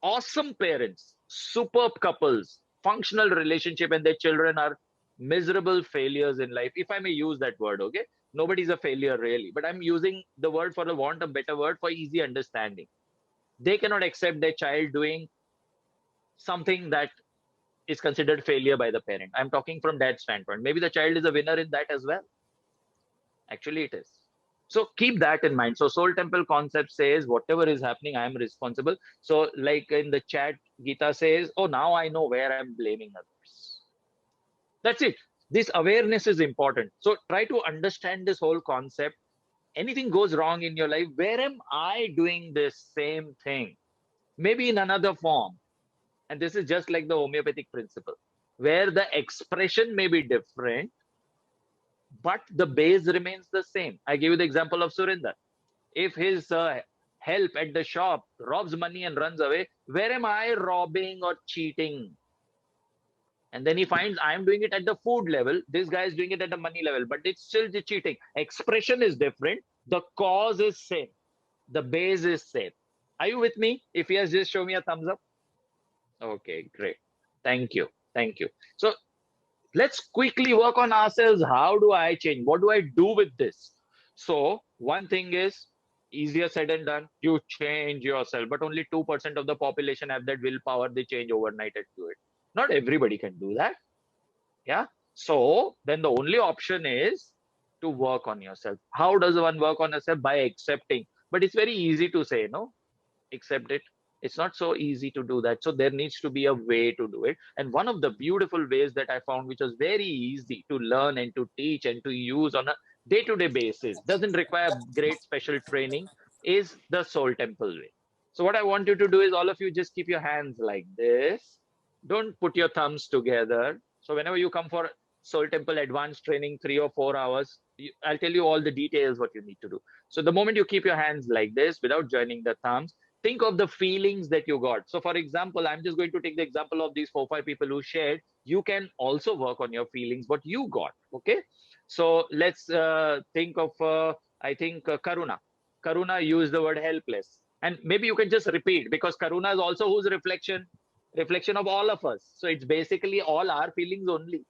awesome parents, superb couples, functional relationship, and their children are miserable failures in life. If I may use that word, okay? Nobody's a failure really, but I'm using the word for the want of a better word for easy understanding. They cannot accept their child doing something that is considered failure by the parent. I'm talking from that standpoint. Maybe the child is a winner in that as well. Actually, it is. So keep that in mind. So Soul Temple concept says whatever is happening, I am responsible. So like in the chat, Gita says, oh, now I know where I'm blaming others. That's it. This awareness is important. So try to understand this whole concept. Anything goes wrong in your life, where am I doing this same thing? Maybe in another form. And this is just like the homeopathic principle, where the expression may be different, but the base remains the same. I give you the example of Surinder. If his help at the shop robs money and runs away, where am I robbing or cheating? And then he finds I'm doing it at the food level, this guy is doing it at the money level, but it's still the cheating. Expression is different, the cause is same, the base is same. Are you with me? If yes, just show me a thumbs up. Okay, great. Thank you. Thank you. So let's quickly work on ourselves. How do I change? What do I do with this? So one thing is easier said than done. You change yourself, but only 2% of the population have that willpower. They change overnight and do it. Not everybody can do that. Yeah. So then the only option is to work on yourself. How does one work on yourself? By accepting. But it's very easy to say, no? Accept it. It's not so easy to do that. So there needs to be a way to do it. And one of the beautiful ways that I found, which was very easy to learn and to teach and to use on a day-to-day basis, doesn't require great special training, is the Soul Temple way. So what I want you to do is all of you just keep your hands like this. Don't put your thumbs together. So whenever you come for Soul Temple advanced training, 3 or 4 hours, I'll tell you all the details what you need to do. So the moment you keep your hands like this without joining the thumbs, think of the feelings that you got. So for example, I'm just going to take the example of these 4 5 people who shared. You can also work on your feelings, what you got. Okay. So let's think of, I think, Karuna. Karuna used the word helpless. And maybe you can just repeat, because Karuna is also whose reflection? Reflection of all of us. So it's basically all our feelings only.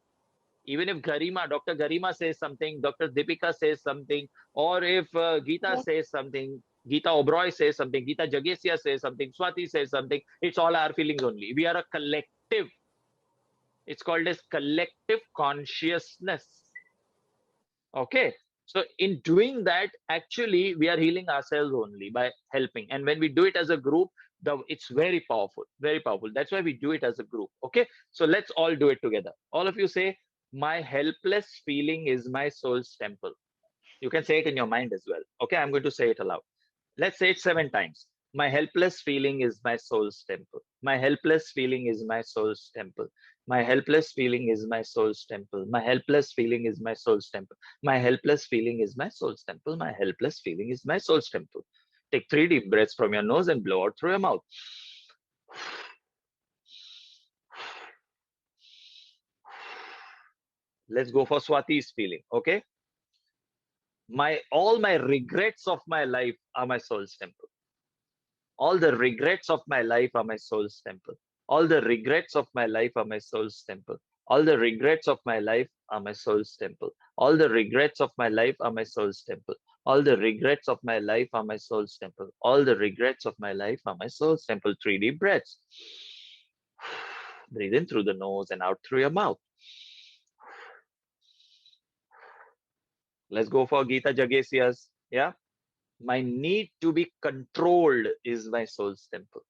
Even if Garima, Dr. Garima says something, Dr. Deepika says something, or if Geeta says something, Geeta Oberoi says something, Geeta Jagesia says something, Swati says something, it's all our feelings only. We are a collective. It's called as collective consciousness. Okay. So in doing that, actually, we are healing ourselves only by helping. And when we do it as a group, it's very powerful, very powerful. That's why we do it as a group. Okay. So let's all do it together. All of you say, my helpless feeling is my soul's temple. You can say it in your mind as well. Okay. I'm going to say it aloud. Let's say it 7 times. My helpless feeling is my soul's temple. My helpless feeling is my soul's temple. My helpless feeling is my soul's temple. My helpless feeling is my soul's temple. My helpless feeling is my soul's temple. My helpless feeling is my soul's temple. Take 3 deep breaths from your nose and blow out through your mouth. Let's go for Swati's feeling. Okay. All my regrets of my life are my soul's temple. All the regrets of my life are my soul's temple. All the regrets of my life are my soul's temple. All the regrets of my life are my soul's temple. All the regrets of my life are my soul's temple. All the regrets of my life are my soul's temple. All the regrets of my life are my soul's temple. 3 deep breaths. Breathe in through the nose and out through your mouth. Let's go for Geeta Jagesia's. Yeah. My need to be controlled is my soul's temple.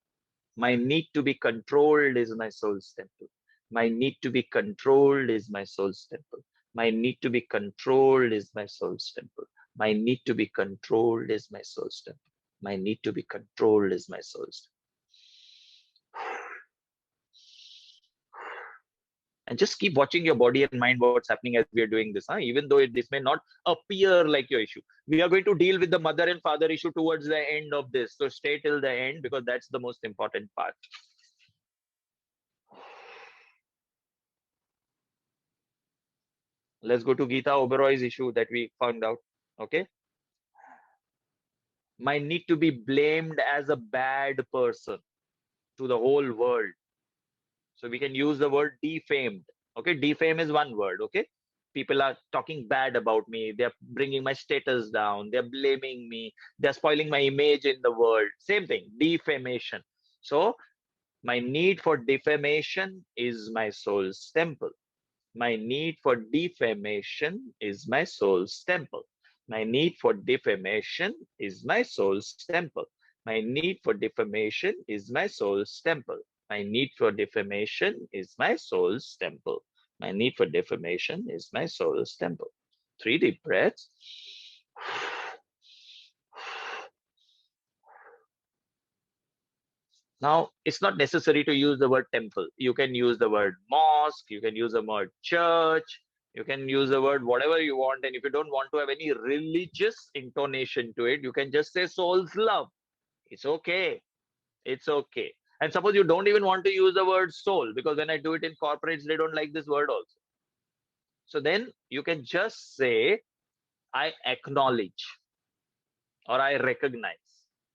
My need to be controlled is my soul's temple. My need to be controlled is my soul's temple. My need to be controlled is my soul's temple. My need to be controlled is my soul's temple. My need to be controlled is my soul's temple. And just keep watching your body and mind what's happening as we are doing this. Even though this may not appear like your issue. We are going to deal with the mother and father issue towards the end of this. So stay till the end, because that's the most important part. Let's go to Geeta Oberoi's issue that we found out. Okay. My need to be blamed as a bad person to the whole world. So we can use the word defamed. Okay. Defame is one word. Okay. People are talking bad about me. They're bringing my status down. They're blaming me. They're spoiling my image in the world. Same thing. Defamation. So My need for defamation is my soul's temple. My need for defamation is my soul's temple. My need for defamation is my soul's temple. My need for defamation is my soul's temple. My need for defamation is my soul's temple. My need for defamation is my soul's temple. 3 deep breaths. Now, it's not necessary to use the word temple. You can use the word mosque, you can use the word church, you can use the word whatever you want. And if you don't want to have any religious intonation to it, you can just say soul's love. It's okay. It's okay. And suppose you don't even want to use the word soul, because when I do it in corporates, they don't like this word also. So then you can just say, I acknowledge or I recognize.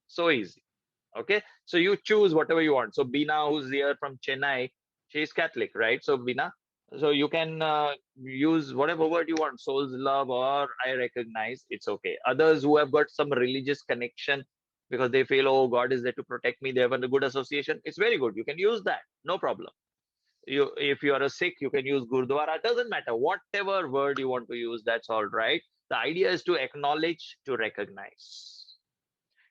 So easy. Okay, so you choose whatever you want. So Bina, who's here from Chennai, she's Catholic, right? So Bina, so you can use whatever word you want, soul's love or I recognize. It's okay. Others who have got some religious connection because they feel, oh, God is there to protect me, they have a good association, it's very good. You can use that, no problem. If you are a Sikh, you can use Gurdwara. It doesn't matter, whatever word you want to use, that's all right. The idea is to acknowledge, to recognize.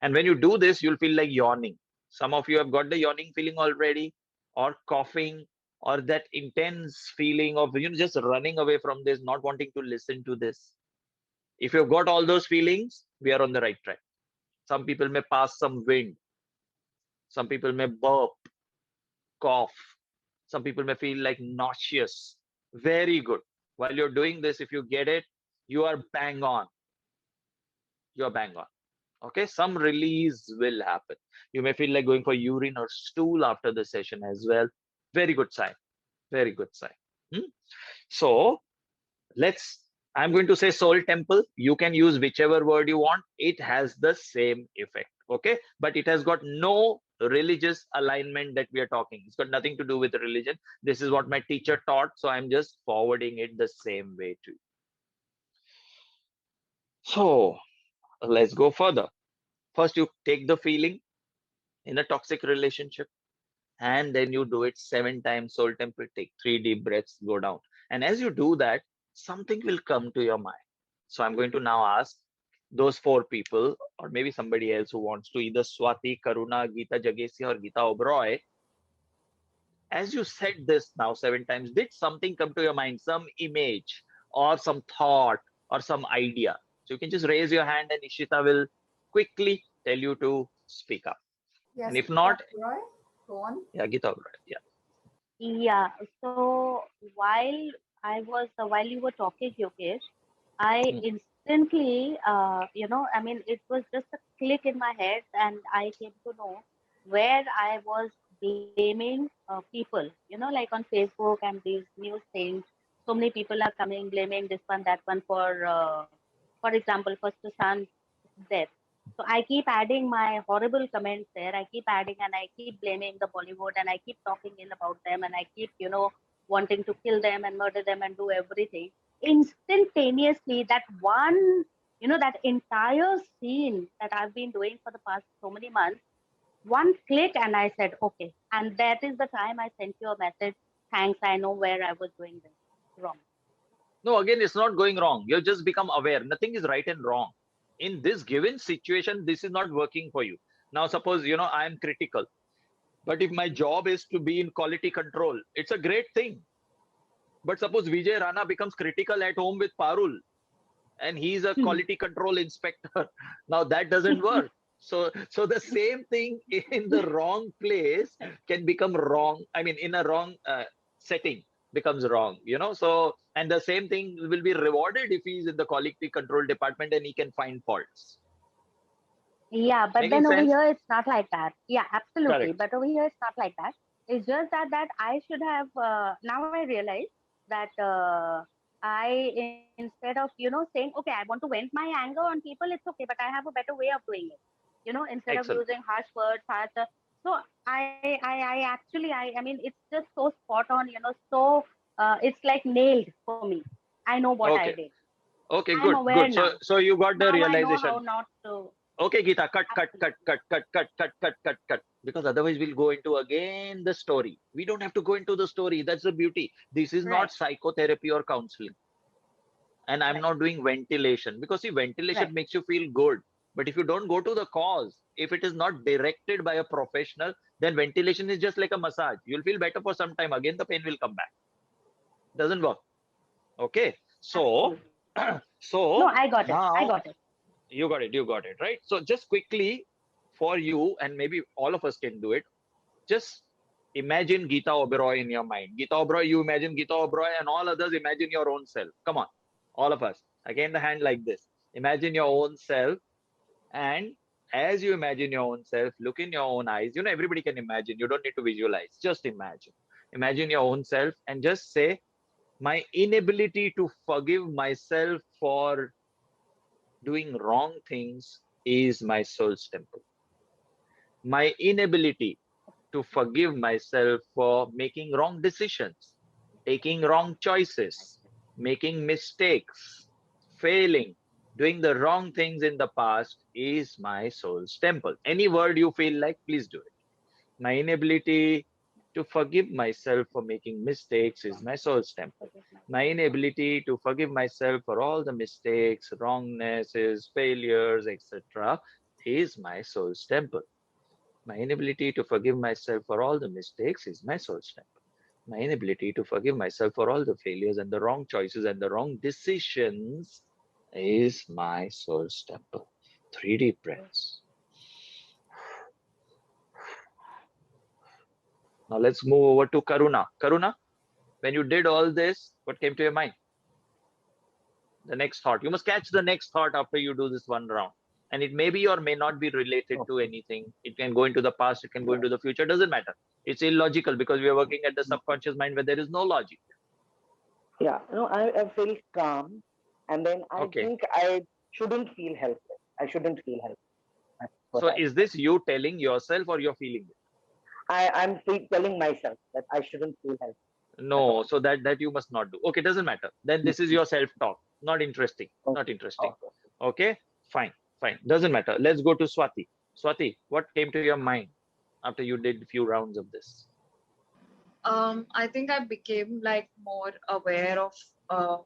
And when you do this, you'll feel like yawning. Some of you have got the yawning feeling already, or coughing, or that intense feeling of just running away from this, not wanting to listen to this. If you've got all those feelings, we are on the right track. Some people may pass some wind. Some people may burp, cough. Some people may feel like nauseous. Very good. While you're doing this, if you get it, you are bang on. You are bang on. Okay, some release will happen. You may feel like going for urine or stool after the session as well. Very good sign. Very good sign. So I'm going to say soul temple. You can use whichever word you want. It has the same effect. Okay, but it has got no religious alignment that we are talking. It's got nothing to do with religion. This is what my teacher taught, so I'm just forwarding it the same way to you. So let's go further. First, you take the feeling in a toxic relationship, and then you do it 7 times. Soul temple, take 3 deep breaths, go down. And as you do that, something will come to your mind. So I'm going to now ask those 4 people, or maybe somebody else who wants to, either Swati, Karuna, Geeta Jagesi, or Geeta Oberoi. As you said this now 7 times, did something come to your mind, some image or some thought or some idea? So you can just raise your hand and Ishita will quickly tell you to speak up. And Yes, if not, Roy, go on. yeah, Geeta Oberoi, yeah. Yeah. So while you were talking, Yogesh, I Hmm. instantly, I mean, it was just a click in my head, and I came to know where I was blaming people, like on Facebook and these news things. So many people are coming blaming this one, that one for example, for Sushant's death. So I keep adding my horrible comments there. I keep adding and I keep blaming the Bollywood and I keep talking ill about them and I keep, wanting to kill them and murder them and do everything. Instantaneously, that one, that entire scene that I've been doing for the past so many months, one click and I said, okay. And that is the time I sent you a message. Thanks, I know where I was doing this wrong. No, again, it's not going wrong. You've just become aware. Nothing is right and wrong. In this given situation, this is not working for you. Now, suppose, I am critical, but if my job is to be in quality control, it's a great thing. But suppose Vijay Rana becomes critical at home with Parul, and he's a quality control inspector. Now that doesn't work. So the same thing in the wrong place can become wrong. I mean, in a wrong setting becomes wrong. So, and the same thing will be rewarded if he's in the quality control department and he can find faults. Yeah, but Making then over sense? here it's not like that. Yeah, absolutely. Correct. But over here it's not like that. It's just that I should have. Now I realize that instead of saying, okay, I want to vent my anger on people, it's okay, but I have a better way of doing it. Instead of Excellent. using harsh words, so I actually I mean it's just so spot on. So it's like nailed for me. I know what I Okay. did. Okay. I'm Good. aware Good. So now. so you got the Now I know how realization. not to. Okay, Geeta, cut. Because otherwise we'll go into again the story. We don't have to go into the story. That's the beauty. This is not Right, psychotherapy or counseling. And I'm right, not doing ventilation because see, right. ventilation makes you feel good. But if you don't go to the cause, if it is not directed by a professional, then ventilation is just like a massage. You'll feel better for some time. Again, the pain will come back. Doesn't work. Okay. So, Absolutely. No, so I got it. I now got it. you got it, right? So just quickly for you, and maybe all of us can do it. Just imagine Geeta Oberoi in your mind. Geeta Oberoi, you imagine Geeta Oberoi, and all others imagine your own self. Come on, all of us. Again, the hand like this. Imagine your own self, and as you imagine your own self, look in your own eyes. You know, everybody can imagine. You don't need to visualize. Just imagine. Imagine your own self, and just say, "My inability to forgive myself for doing wrong things is my soul's temple. My inability to forgive myself for making wrong decisions, taking wrong choices, making mistakes, failing, doing the wrong things in the past is my soul's temple." Any word you feel like, please do it. My inability to forgive myself for making mistakes is my soul's temple. Forgive My myself. inability to forgive myself for all the mistakes, wrongnesses, failures, etc., is my soul's temple. My inability to forgive myself for all the mistakes is my soul's temple. My inability to forgive myself for all the failures and the wrong choices and the wrong decisions is my soul's temple. 3 deep breaths. Now let's move over to Karuna. Karuna, when you did all this, what came to your mind? The next thought. You must catch the next thought after you do this one round. And it may be or may not be related to Okay. anything. It can go into the past, it can go into the future, doesn't matter. It's illogical because we are working at the subconscious mind where there is no logic. Yeah, I feel calm, and then I Okay. think I shouldn't feel helpless. I shouldn't feel helpless. That's what So I is feel. this you telling yourself or you're feeling it? I'm telling myself that I shouldn't feel helpless at No, all. so that you must not do. Okay, doesn't matter. Then this is your self-talk. Not interesting. Okay. Not interesting. Okay. Okay, fine, fine. Doesn't matter. Let's go to Swati. Swati, what came to your mind after you did a few rounds of this? I think I became like more aware of uh,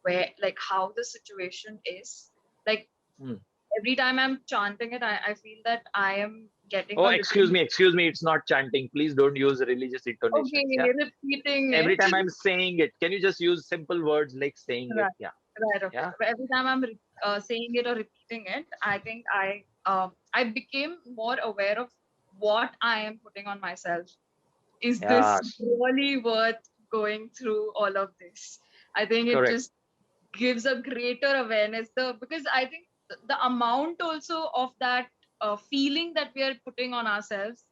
where, like, how the situation is. Like, Hmm. every time I'm chanting it, I feel that I am getting Oh, a little, excuse me. It's not chanting. Please don't use religious okay, intonations. Yeah. repeating Every it. time I'm saying it, can you just use simple words like saying it? Right, Yeah. right, okay. Yeah. But every time I'm saying it or repeating it, I think I became more aware of what I am putting on myself. Is this Yes. really worth going through all of this? I think it Correct. just gives a greater awareness. Because I think the amount also of that feeling that we are putting on ourselves.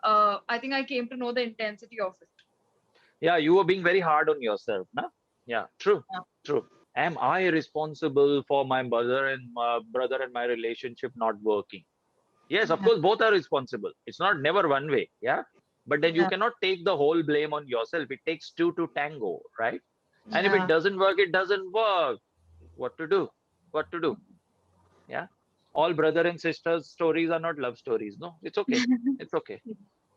I think I came to know the intensity of it. Yeah, you were being very hard on yourself, na? Yeah, true, Yeah. true. Am I responsible for my brother and my relationship not working? Yes, of Yeah. course, both are responsible. It's not never one way, yeah. But then you Yeah. cannot take the whole blame on yourself. It takes two to tango, right? And if it Yeah. doesn't work, it doesn't work. What to do? What to do? Yeah. All brother and sisters stories are not love stories. No, it's okay. It's okay.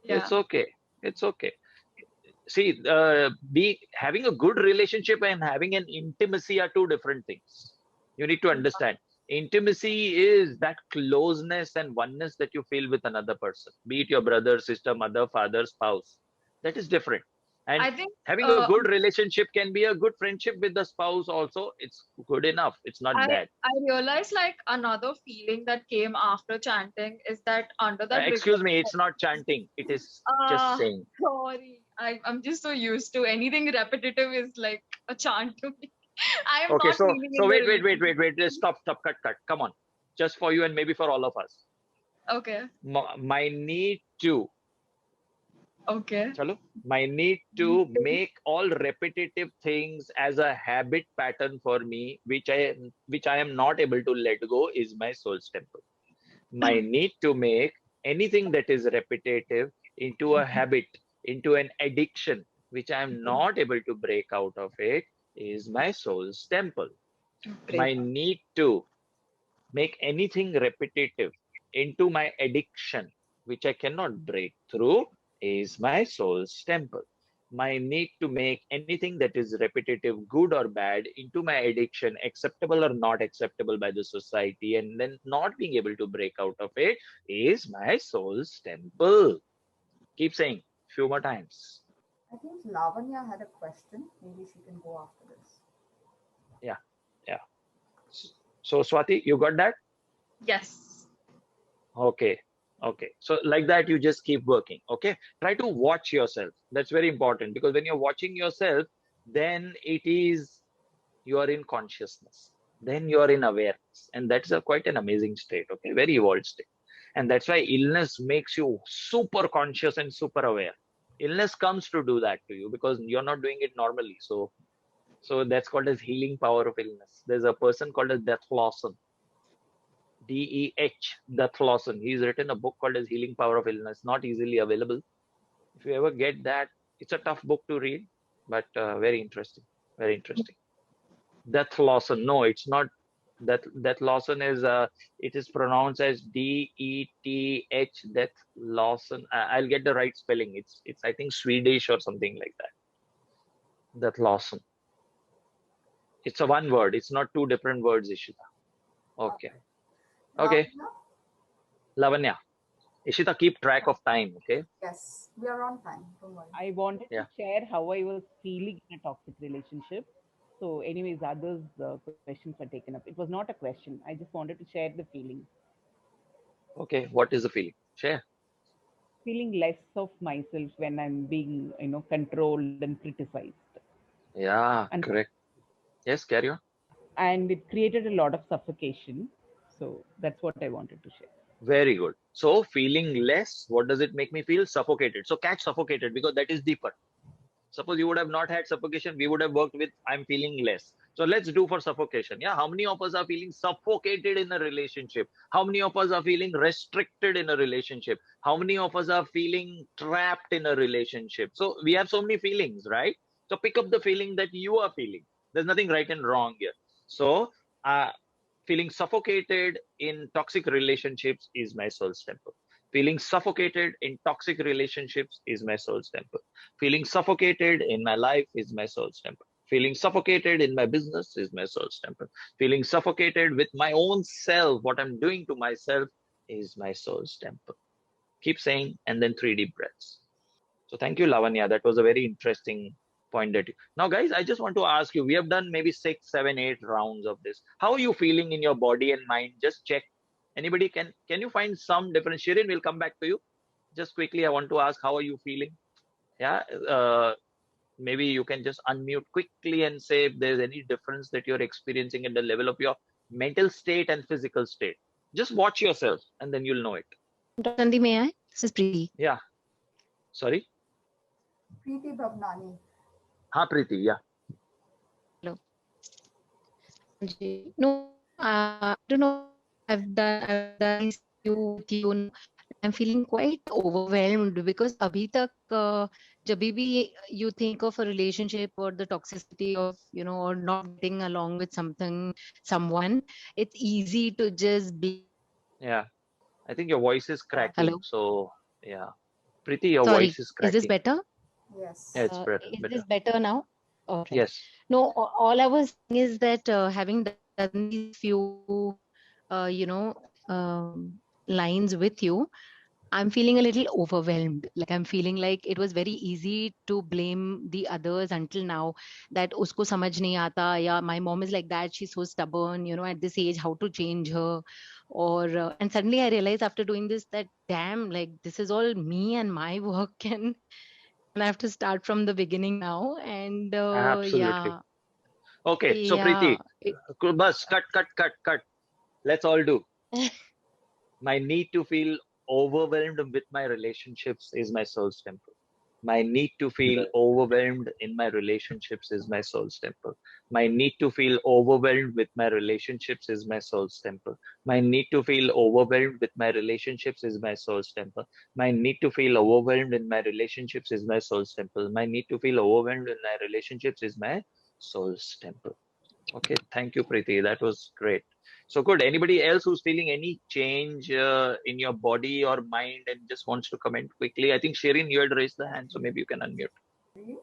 It's Yeah. okay. It's okay. See, be having a good relationship and having an intimacy are two different things. You need to understand. Intimacy is that closeness and oneness that you feel with another person, be it your brother, sister, mother, father, spouse. That is different. And I think having a good relationship can be a good friendship with the spouse also. It's good enough. It's not bad. I realized like another feeling that came after chanting is that under that regret. Excuse me, it's not chanting. It is just Ah, saying. sorry. I'm just so used to anything repetitive is like a chant to me. I am Okay, not so feeling so in the wait. relationship. Just stop, cut. Come on, just for you and maybe for all of us. Okay. My need to, Okay. chalo, my need to make all repetitive things as a habit pattern for me, which I am not able to let go, is my soul's temple. My need to make anything that is repetitive into a habit, into an addiction, which I am not able to break out of it, is my soul's temple. Great. My need to make anything repetitive into my addiction, which I cannot break through, is my soul's temple. My need to make anything that is repetitive, good or bad, into my addiction, acceptable or not acceptable by the society, and then not being able to break out of it, is my soul's temple. Keep saying few more times. I think Lavanya had a question. Maybe she can go after this. Yeah, yeah. So Swati, you got that? Yes. Okay. Okay. So like that, you just keep working. Okay. Try to watch yourself. That's very important, because when you're watching yourself, then it is, you are in consciousness. Then you are in awareness. And that's a quite an amazing state. Okay. Very evolved state. And that's why illness makes you super conscious and super aware. Illness comes to do that to you because you're not doing it normally. So that's called as healing power of illness. There's a person called as Death Lawson. DEH, Death Lawson. He's written a book called as Healing Power of Illness, not easily available. If you ever get that, it's a tough book to read, but very interesting. Very interesting. Death Lawson. No, it's not. Death Lawson is it is pronounced as DETH. Death Lawson. I'll get the right spelling. It's I think Swedish or something like that. Death Lawson. It's a one word. It's not two different words, Ishita. Okay. Okay. Lavanya? Lavanya. Ishita, keep track of time, okay? Yes, we are on time. Don't worry. I wanted Yeah. to share how I was feeling in a toxic relationship. So, anyways, others' questions are taken up. It was not a question. I just wanted to share the feeling. Okay, what is the feeling? Share. Feeling less of myself when I'm being, controlled and criticized. Yeah, And correct. Yes, carry on. and it created a lot of suffocation. So that's what I wanted to share. Very good. So, feeling less, what does it make me feel? Suffocated. So, catch suffocated because that is deeper. Suppose you would have not had suffocation, we would have worked with I'm feeling less. So let's do for suffocation. Yeah, how many of us are feeling suffocated in a relationship? How many of us are feeling restricted in a relationship? How many of us are feeling trapped in a relationship? So we have so many feelings, right? So pick up the feeling that you are feeling. There's nothing right and wrong here. So feeling suffocated in toxic relationships is my soul's temple. Feeling suffocated in toxic relationships is my soul's temple. Feeling suffocated in my life is my soul's temple. Feeling suffocated in my business is my soul's temple. Feeling suffocated with my own self, what I'm doing to myself, is my soul's temple. Keep saying, and then 3 deep breaths. So thank you, Lavanya. That was a very interesting point that you. Now, guys, I just want to ask you. We have done maybe 6, 7, 8 rounds of this. How are you feeling in your body and mind? Just check. Anybody can you find some difference? Shirin, we'll come back to you. Just quickly, I want to ask, how are you feeling? Yeah. Maybe you can just unmute quickly and say if there's any difference that you're experiencing at the level of your mental state and physical state. Just watch yourself, and then you'll know it. Vasandi, may I? This is Preeti. Yeah. Sorry. Preeti Bhavnani. Ha, Preeti. Yeah. Hello. No, I don't know. I've done these few with you now. I'm feeling quite overwhelmed because abhi tak जब भी you think of a relationship or the toxicity of or not getting along with someone, it's easy to just blame. Yeah. I think your voice is cracking. Hello. So yeah. Preeti, your Sorry. voice is Is this cracking. better? Yes. Yeah, it's better. Is Better. this better now? Okay. Yes. No, all I was saying is that having done these few, lines with you, I'm feeling a little overwhelmed. Like I'm feeling like it was very easy to blame the others until now that usko samajh nahi aata, yeah, my mom is like that, she's so stubborn, at this age, how to change her. Or and suddenly I realized after doing this that damn, like this is all me and my work and I have to start from the beginning now. And Absolutely. yeah, Okay. So yeah. Preeti, bus, cut. Let's all do. My need to feel overwhelmed with my relationships is my soul's temple. My need to feel overwhelmed in my relationships is my soul's temple. My need to feel overwhelmed with my relationships is my soul's temple. My need to feel overwhelmed with my relationships is my soul's temple. My need to feel overwhelmed in my relationships is my soul's temple. My need to feel overwhelmed in my relationships is my soul's temple. Okay, thank you, Preeti. That was great. So good. Anybody else who's feeling any change in your body or mind and just wants to comment quickly? I think Shirin, you had raised the hand, so maybe you can unmute. Really?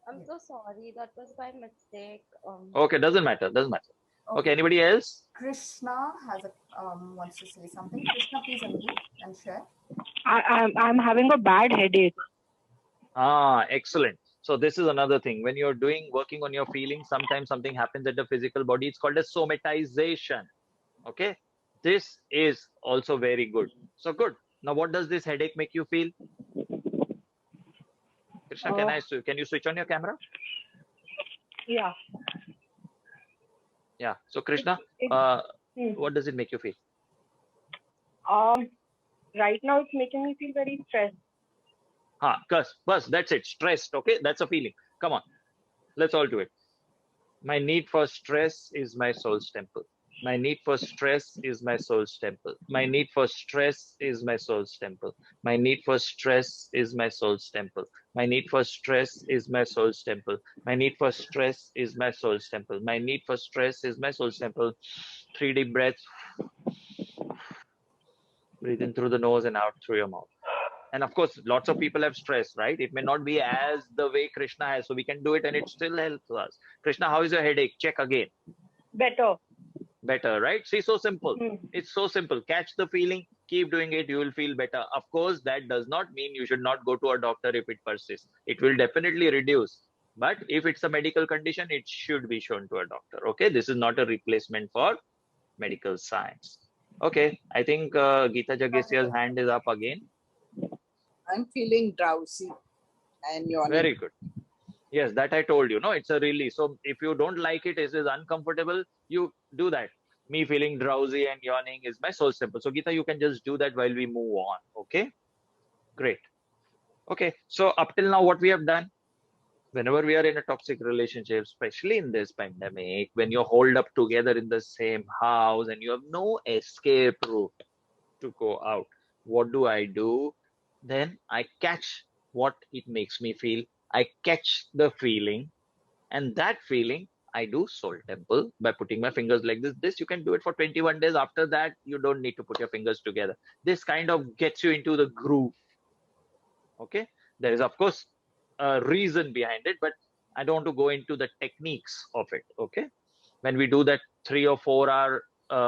I'm Yes. so sorry. That was by mistake. Okay, doesn't matter. Doesn't matter. Okay, Okay. anybody else? Krishna has a wants to say something. Krishna, please unmute and share. I'm having a bad headache. Ah, excellent. So this is another thing. When you're working on your feelings, sometimes something happens at the physical body. It's called a somatization. Okay. This is also very good. So good. Now, what does this headache make you feel? Krishna, Uh, can you switch on your camera? yeah. Yeah. So It, Krishna, it, uh, hmm. what does it make you feel? um, right now it's making me feel very stressed. Bus, that's it. Stressed. Okay. That's a feeling. Come on. Let's all do it. My need for stress is my soul's temple. My need for stress is my soul's temple. My need for stress is my soul's temple. My need for stress is my soul's temple. My need for stress is my soul's temple. My need for stress is my soul's temple. My need for stress is my soul's temple. 3 deep breaths. Breathe in through the nose and out through your mouth. And of course, lots of people have stress, right? It may not be as the way Krishna has, so we can do it and it still helps us. Krishna, how is your headache? Check again. Better. Better, right? See, so simple. Hmm. It's so simple. Catch the feeling, keep doing it, you will feel better. Of course, that does not mean you should not go to a doctor if it persists. It will definitely reduce. But if it's a medical condition, it should be shown to a doctor. Okay, this is not a replacement for medical science. Okay, I think Geeta Jagesia's hand is up again. I'm feeling drowsy and yawning. Very good. Yes, that I told you. No, it's a release. So if you don't like it, it is uncomfortable, you do that. Me feeling drowsy and yawning is my soul simple. So Geeta, you can just do that while we move on. Okay, great. Okay, so up till now, what we have done, whenever we are in a toxic relationship, especially in this pandemic, when you're holed up together in the same house and you have no escape route to go out, what do? Then I catch what it makes me feel. I catch the feeling, and that feeling I do soul temple by putting my fingers like this you can do it for 21 days. After that, you don't need to put your fingers together. This kind of gets you into the groove. Okay, there is of course a reason behind it, but I don't want to go into the techniques of it. Okay, when we do that 3 or 4 hour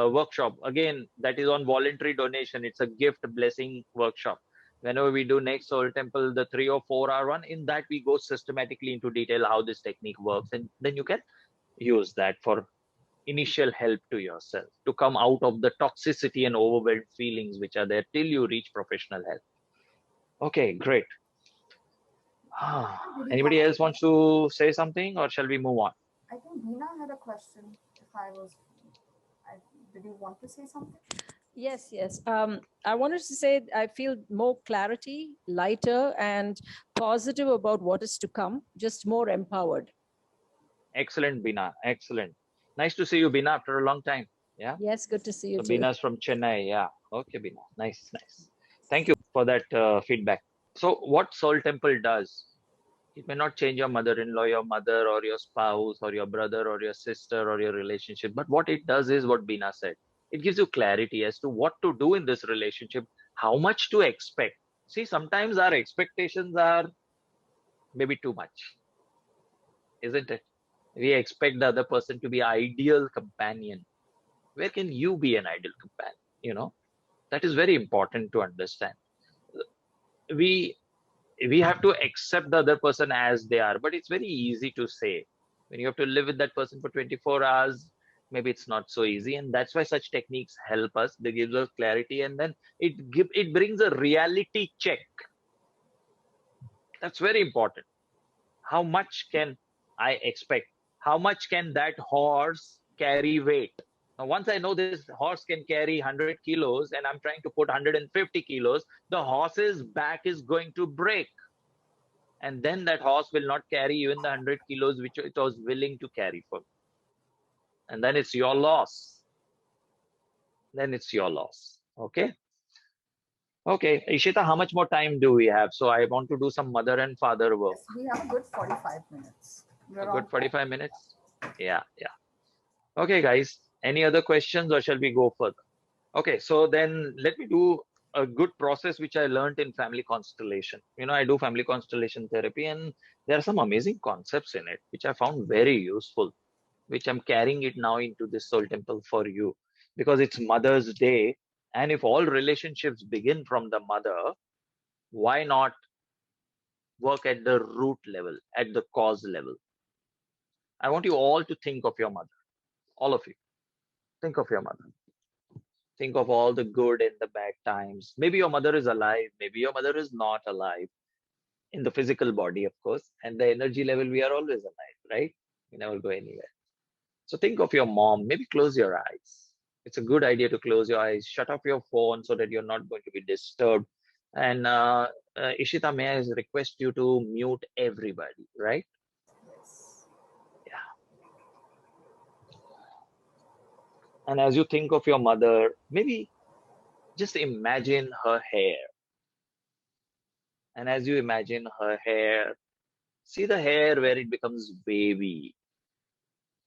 workshop, again, that is on voluntary donation. It's a gift blessing workshop. Whenever we do next soul temple, the 3 or 4 hour one, in that we go systematically into detail how this technique works, and then you can use that for initial help to yourself to come out of the toxicity and overwhelmed feelings which are there till you reach professional help. Okay, great. Did you Anybody want else to? wants to say something, or shall we move on? I think Veena had a question. If I was, I, did you want to say something? Yes, yes. I wanted to say I feel more clarity, lighter, and positive about what is to come, just more empowered. Excellent, Bina. Excellent. Nice to see you, Bina, after a long time. Yeah. Yes, good to see you So too. Bina's from Chennai. Yeah. Okay, Bina. Nice, nice. Thank you for that feedback. So what Soul Temple does, it may not change your mother-in-law, your mother, or your spouse, or your brother, or your sister, or your relationship. But what it does is what Bina said. It gives you clarity as to what to do in this relationship, how much to expect. See, sometimes our expectations are maybe too much, isn't it? We expect the other person to be ideal companion. Where can you be an ideal companion? You know, that is very important to understand. We we have to accept the other person as they are, but it's very easy to say. When you have to live with that person for 24 hours, maybe it's not so easy, and that's why such techniques help us. They give us clarity, and then it brings a reality check. That's very important. How much can I expect? How much can that horse carry weight? Now, once I know this horse can carry 100 kilos and I'm trying to put 150 kilos, the horse's back is going to break. And then that horse will not carry even the 100 kilos which it was willing to carry for me. And then it's your loss. Then it's your loss. Okay. Okay. Ishita, how much more time do we have? So I want to do some mother and father work. Yes, we have a good 45 minutes. A We're good on. 45 minutes. Yeah, yeah. Okay, guys. Any other questions or shall we go further? Okay, so then let me do a good process which I learned in family constellation. I do family constellation therapy, and there are some amazing concepts in it which I found very useful, which I'm carrying it now into this soul temple for you because it's Mother's Day. And if all relationships begin from the mother, why not work at the root level, at the cause level? I want you all to think of your mother, all of you. Think of your mother. Think of all the good and the bad times. Maybe your mother is alive, maybe your mother is not alive in the physical body, of course, and the energy level, we are always alive, right? We never go anywhere. So think of your mom, maybe close your eyes. It's a good idea to close your eyes, shut off your phone so that you're not going to be disturbed. And Ishita, may I request you to mute everybody, right? Yes. Yeah. And as you think of your mother, maybe just imagine her hair. And as you imagine her hair, see the hair where it becomes wavy.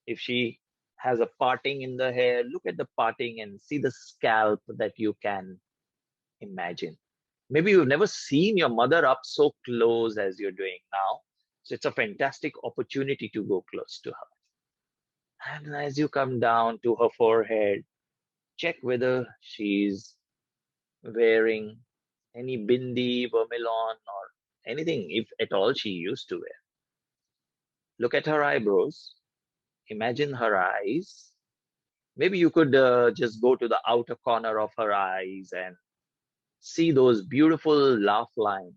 If she has a parting in the hair, look at the parting and see the scalp that you can imagine. Maybe you've never seen your mother up so close as you're doing now. So it's a fantastic opportunity to go close to her. And as you come down to her forehead, check whether she's wearing any bindi, vermilion, or anything, if at all she used to wear. Look at her eyebrows. Imagine her eyes. Maybe you could just go to the outer corner of her eyes and see those beautiful laugh lines.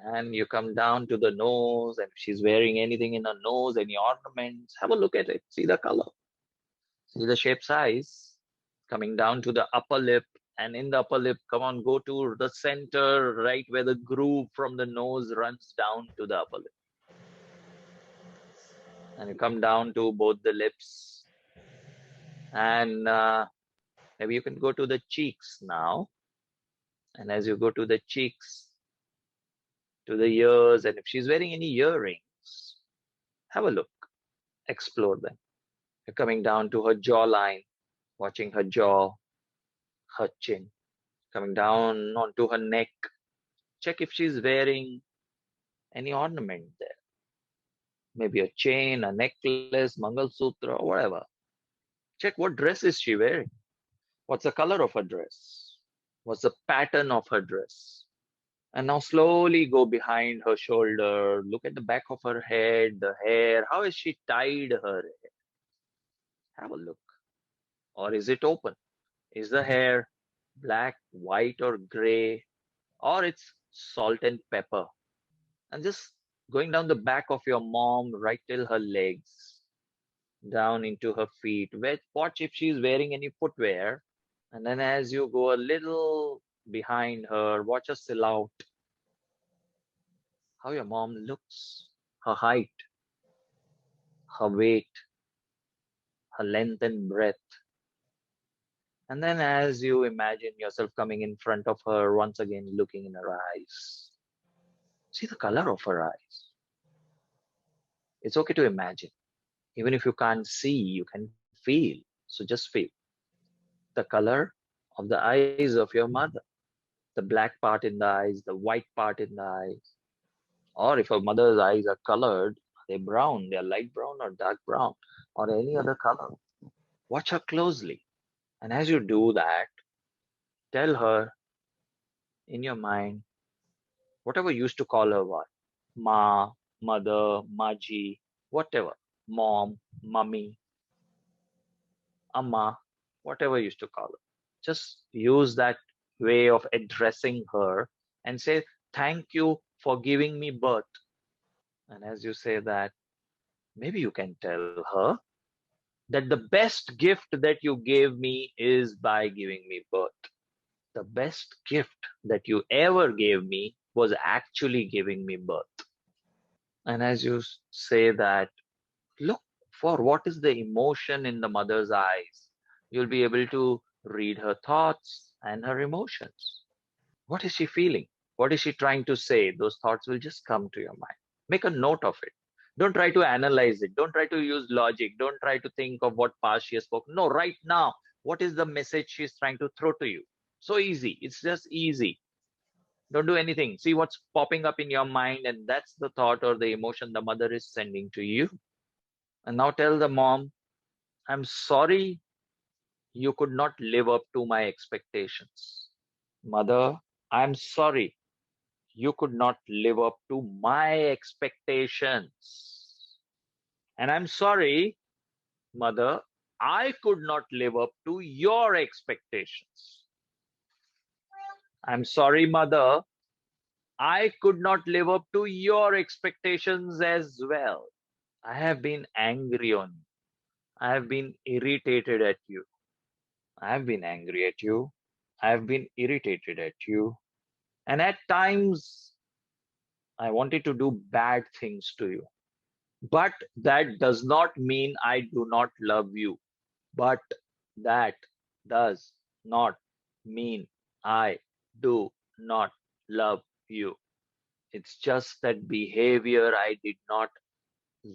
And you come down to the nose, and if she's wearing anything in her nose, any ornaments, have a look at it. See the color, see the shape size. Coming down to the upper lip, and in the upper lip, come on, go to the center, right where the groove from the nose runs down to the upper lip. And you come down to both the lips, and maybe you can go to the cheeks now. And as you go to the cheeks, to the ears, and if she's wearing any earrings, have a look, explore them. You're coming down to her jawline, watching her jaw, her chin, coming down onto her neck. Check if she's wearing any ornament there. Maybe a chain, a necklace, Mangal Sutra, or whatever. Check what dress is she wearing. What's the color of her dress? What's the pattern of her dress? And now slowly go behind her shoulder. Look at the back of her head, the hair. How has she tied her hair? Have a look. Or is it open? Is the hair black, white, or gray? Or it's salt and pepper? And just going down the back of your mom right till her legs, down into her feet. Watch if she's wearing any footwear. And then as you go a little behind her, watch her silhouette, how your mom looks, her height, her weight, her length and breadth. And then as you imagine yourself coming in front of her, once again looking in her eyes, see the color of her eyes. It's okay to imagine. Even if you can't see, you can feel. So just feel the color of the eyes of your mother, the black part in the eyes, the white part in the eyes. Or if a mother's eyes are colored, are they brown? They're light brown or dark brown or any other color. Watch her closely. And as you do that, tell her in your mind, whatever you used to call her what? Ma, mother, Maji, whatever. Mom, mummy, amma, whatever you used to call her. Just use that way of addressing her and say, thank you for giving me birth. And as you say that, maybe you can tell her that the best gift that you gave me is by giving me birth. The best gift that you ever gave me was actually giving me birth. And as you say that, look for what is the emotion in the mother's eyes. You'll be able to read her thoughts and her emotions. What is she feeling? What is she trying to say? Those thoughts will just come to your mind. Make a note of it. Don't try to analyze it. Don't try to use logic. Don't try to think of what past she has spoken. No, right now, what is the message she's trying to throw to you? So easy. It's just easy. Don't do anything. See what's popping up in your mind, and that's the thought or the emotion the mother is sending to you. And now tell the mom, I'm sorry you could not live up to my expectations. Mother, I'm sorry you could not live up to my expectations. And I'm sorry, mother, I could not live up to your expectations. I'm sorry, mother, I could not live up to your expectations as well. I have been angry on you. I have been irritated at you. I have been angry at you. I have been irritated at you. And at times, I wanted to do bad things to you. But that does not mean I do not love you. But that does not mean I do not love you. It's just that behavior I did not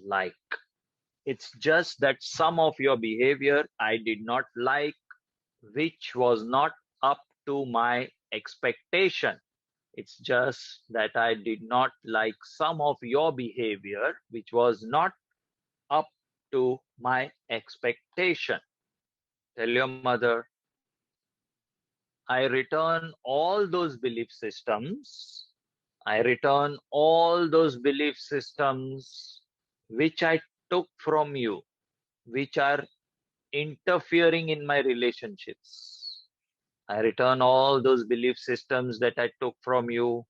like. It's just that some of your behavior I did not like, which was not up to my expectation. It's just that I did not like some of your behavior, which was not up to my expectation. Tell your mother, I return all those belief systems. I return all those belief systems which I took from you, which are interfering in my relationships. I return all those belief systems that I took from you,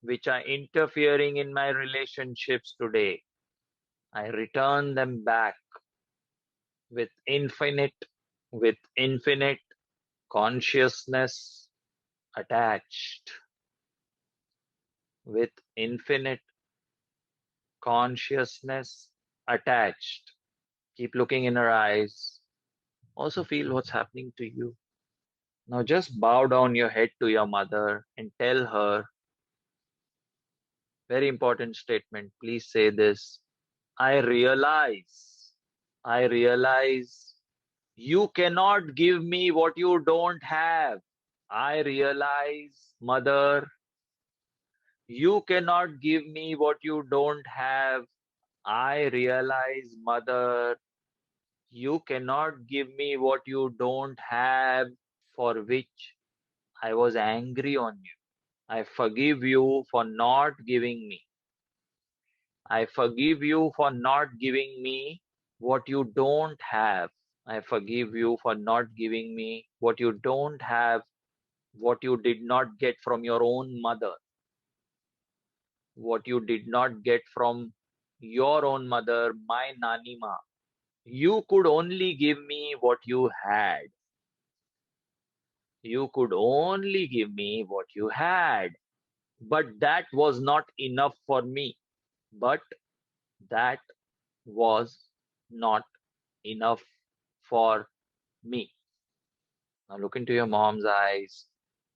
which are interfering in my relationships today. I return them back with infinite consciousness attached, with infinite consciousness attached. Keep looking in her eyes. Also feel what's happening to you. Now just bow down your head to your mother and tell her, very important statement, please say this. I realize you cannot give me what you don't have. I realize, mother, you cannot give me what you don't have. I realize, mother, you cannot give me what you don't have, for which I was angry on you. I forgive you for not giving me. I forgive you for not giving me what you don't have. I forgive you for not giving me what you don't have, what you did not get from your own mother, what you did not get from your own mother, my Nanima. You could only give me what you had. You could only give me what you had. But that was not enough for me. But that was not enough for me. Now look into your mom's eyes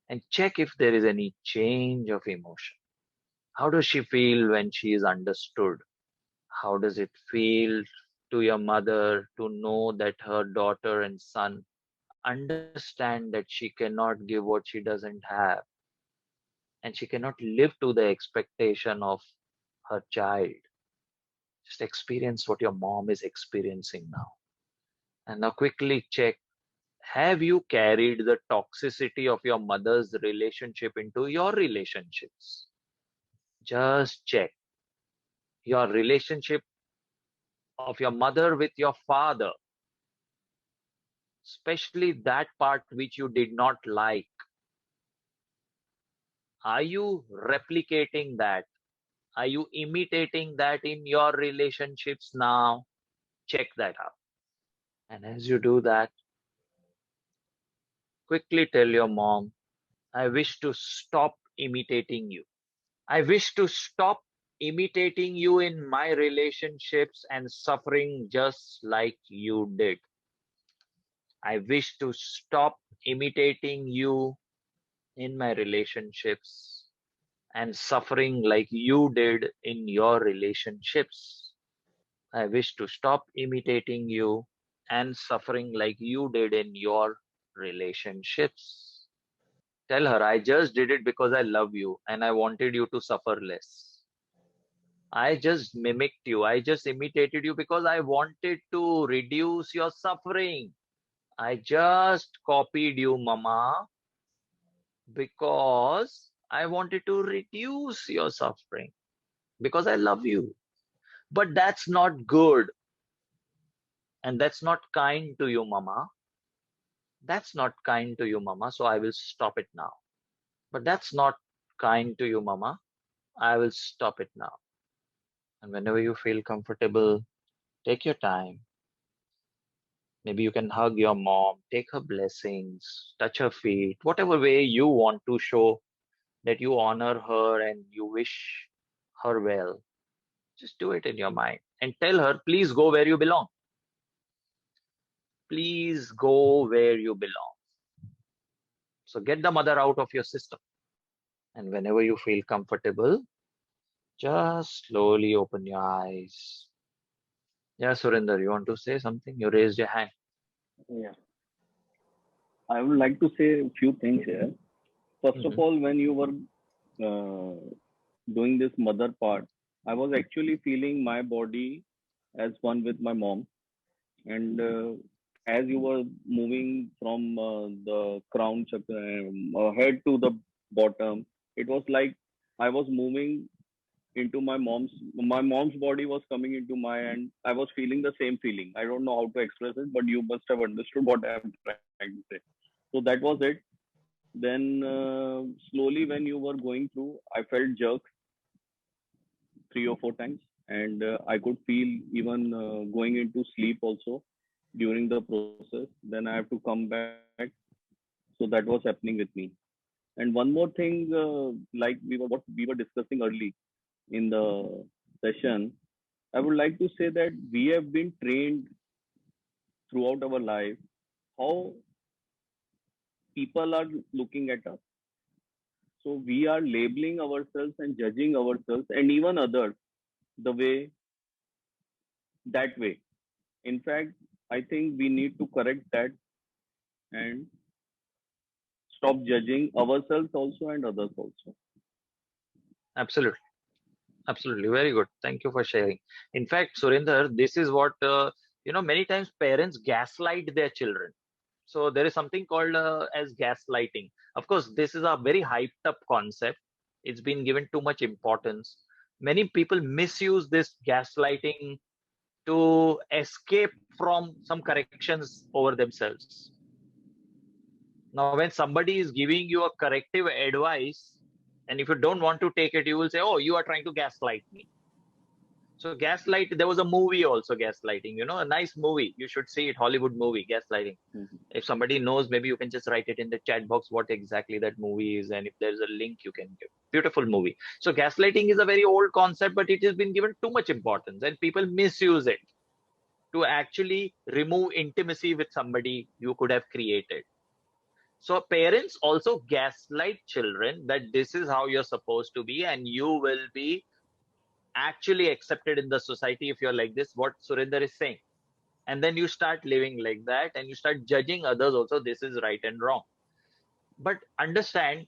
and check if there is any change of emotion. How does she feel when she is understood? How does it feel to your mother to know that her daughter and son understand that she cannot give what she doesn't have, and she cannot live to the expectation of her child? Just experience what your mom is experiencing now. And now quickly check, have you carried the toxicity of your mother's relationship into your relationships? Just check your relationship of your mother with your father, especially that part which you did not like. Are you replicating that? Are you imitating that in your relationships now? Check that out. And as you do that, quickly tell your mom, I wish to stop imitating you. I wish to stop imitating you in my relationships and suffering just like you did. I wish to stop imitating you in my relationships and suffering like you did in your relationships. I wish to stop imitating you and suffering like you did in your relationships. Tell her I just did it because I love you and I wanted you to suffer less. I just mimicked you. I just imitated you because I wanted to reduce your suffering. I just copied you, mama, because I wanted to reduce your suffering because I love you. But that's not good. And that's not kind to you, mama. That's not kind to you, mama. So I will stop it now. But that's not kind to you, mama. I will stop it now. And whenever you feel comfortable, take your time. Maybe you can hug your mom, take her blessings, touch her feet, whatever way you want to show that you honor her and you wish her well. Just do it in your mind and tell her, please go where you belong. Please go where you belong. So get the mother out of your system. And whenever you feel comfortable, just slowly open your eyes. Yeah, Surinder, you want to say something? You raised your hand. Yeah, I would like to say a few things here. First of Mhm. all, when you were uh, doing this mother part, I was actually feeling my body as one with my mom. And as you were moving from the crown chakra, head to the bottom, it was like I was moving into my mom's body was coming into my, and I was feeling the same feeling. I don't know how to express it, but you must have understood what I'm trying to say. So that was it. Then slowly when you were going through, I felt jerks 3 or 4 times, and I could feel even going into sleep also during the process. Then I have to come back. So that was happening with me. And one more thing, like we were discussing early in the session, I would like to say that we have been trained throughout our life how people are looking at us. So we are labeling ourselves and judging ourselves and even others the way that way. In fact, I think we need to correct that and stop judging ourselves also and others also. Absolutely. Absolutely. Very good. Thank you for sharing. In fact, Surinder, this is what, many times parents gaslight their children. So there is something called as gaslighting. Of course, this is a very hyped up concept. It's been given too much importance. Many people misuse this gaslighting to escape from some corrections over themselves. Now, when somebody is giving you a corrective advice, and if you don't want to take it, you will say, "Oh, you are trying to gaslight me." So, gaslight, there was a movie also, gaslighting, a nice movie. You should see it, Hollywood movie, gaslighting. Mhm. If somebody knows, maybe you can just write it in the chat box what exactly that movie is. And if there's a link, you can give. Beautiful movie. So, gaslighting is a very old concept, but it has been given too much importance and people misuse it to actually remove intimacy with somebody you could have created. So parents also gaslight children that this is how you're supposed to be and you will be actually accepted in the society if you're like this, what Surinder is saying. And then you start living like that and you start judging others also, this is right and wrong. But understand,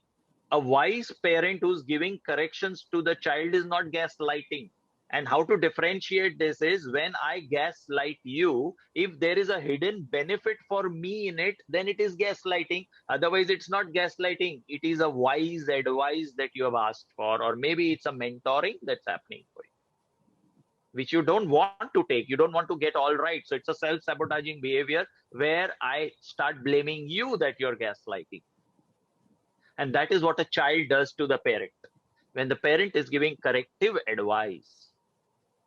a wise parent who's giving corrections to the child is not gaslighting. And how to differentiate this is when I gaslight you, if there is a hidden benefit for me in it, then it is gaslighting. Otherwise, it's not gaslighting. It is a wise advice that you have asked for, or maybe it's a mentoring that's happening for you, which you don't want to take. You don't want to get all right. So it's a self sabotaging behavior where I start blaming you that you're gaslighting. And that is what a child does to the parent. When the parent is giving corrective advice,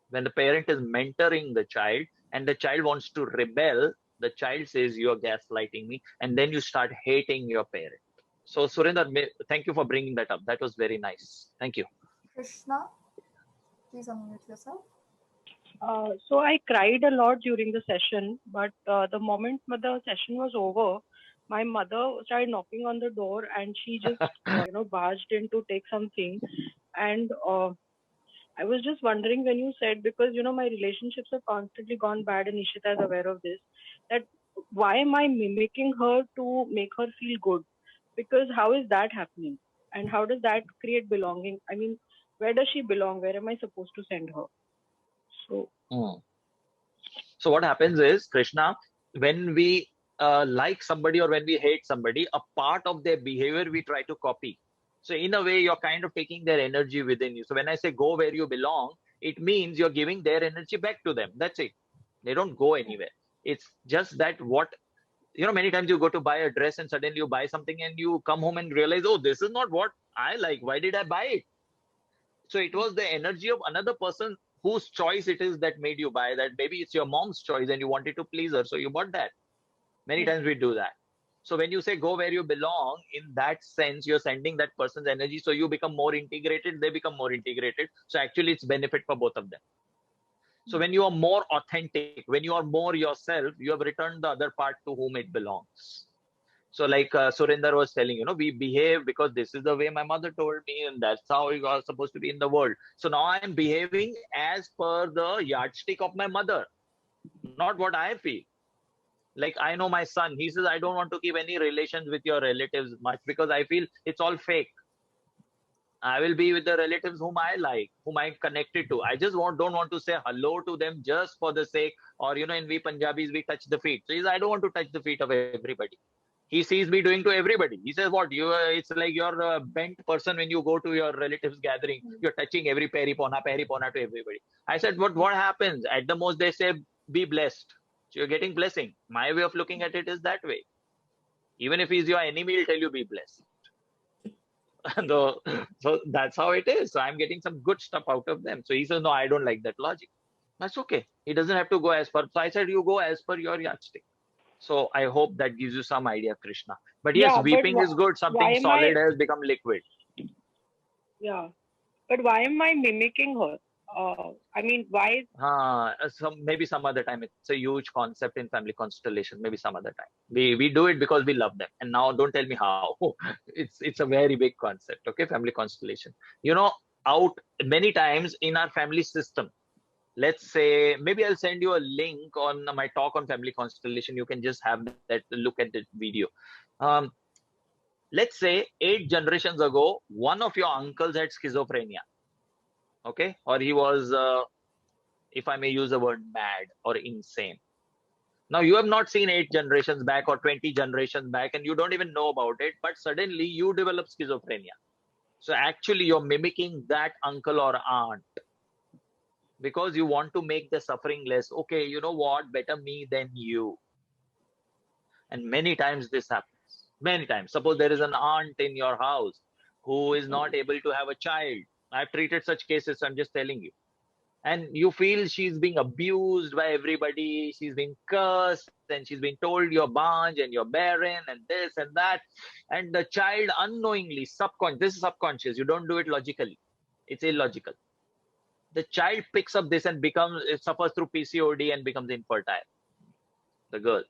when the parent is mentoring the child and the child wants to rebel, the child says, "You're gaslighting me." And then you start hating your parent. So, Surinder, thank you for bringing that up. That was very nice. Thank you. Krishna, please unmute yourself. So I cried a lot during the session, but the moment the session was over, my mother started knocking on the door, and she just, barged in to take something, and I was just wondering when you said, because my relationships have constantly gone bad, and Ishita is aware of this, that why am I mimicking her to make her feel good? Because how is that happening? And how does that create belonging? I mean, where does she belong? Where am I supposed to send her? So, Hmm. So what happens is, Krishna, when we like somebody or when we hate somebody, a part of their behavior we try to copy. So in a way, you're kind of taking their energy within you. So when I say go where you belong, it means you're giving their energy back to them. That's it. They don't go anywhere. It's just that many times you go to buy a dress and suddenly you buy something and you come home and realize, oh, this is not what I like. Why did I buy it? So it was the energy of another person whose choice it is that made you buy that. Maybe it's your mom's choice and you wanted to please her, so you bought that. Many times we do that. So when you say go where you belong, in that sense, you're sending that person's energy, so you become more integrated, they become more integrated. So actually, it's benefit for both of them. So when you are more authentic, when you are more yourself, you have returned the other part to whom it belongs. So like Surinder was telling, we behave because this is the way my mother told me, and that's how we are supposed to be in the world. So now I'm behaving as per the yardstick of my mother, not what I feel. Like I know my son, he says, I don't want to keep any relations with your relatives much because I feel it's all fake. I will be with the relatives whom I like, whom I'm connected to. I just don't want to say hello to them just for the sake, or in we Punjabis we touch the feet. So he says, I don't want to touch the feet of everybody. He sees me doing to everybody. He says, what you it's like you're a bent person when you go to your relatives gathering, you're touching every peripona to everybody. I said, what happens? At the most they say be blessed, so you're getting blessing. My way of looking at it is that way. Even if he's your enemy, he'll tell you be blessed. So that's how it is. So I'm getting some good stuff out of them. So he says, no, I don't like that logic. That's okay. He doesn't have to go as per. So I said, you go as per your yardstick. So I hope that gives you some idea, Krishna. But yes, yeah, but weeping is good. why Something am I, solid has become liquid. yeah, but why am I mimicking her? I mean, why? Maybe some other time. It's a huge concept in family constellation. Maybe some other time. We do it because we love them. And now don't tell me how. It's a very big concept. Okay, family constellation. Out many times in our family system. Let's say maybe I'll send you a link on my talk on family constellation. You can just have that look at the video. Um, let's say 8 generations ago, one of your uncles had schizophrenia. Okay, or he was, if I may use the word, mad or insane. Now you have not seen 8 generations back or 20 generations back, and you don't even know about it. But suddenly you develop schizophrenia. So actually, you're mimicking that uncle or aunt because you want to make the suffering less. Okay, you know what? Better me than you. And many times this happens. Many times. Suppose there is an aunt in your house who is not able to have a child. I've treated such cases, I'm just telling you. And you feel she's being abused by everybody, she's being cursed, and she's being told you're bunch and you're barren and this and that. And the child unknowingly, this is subconscious, you don't do it logically. It's illogical. The child picks up this and it suffers through PCOD and becomes infertile. The girl.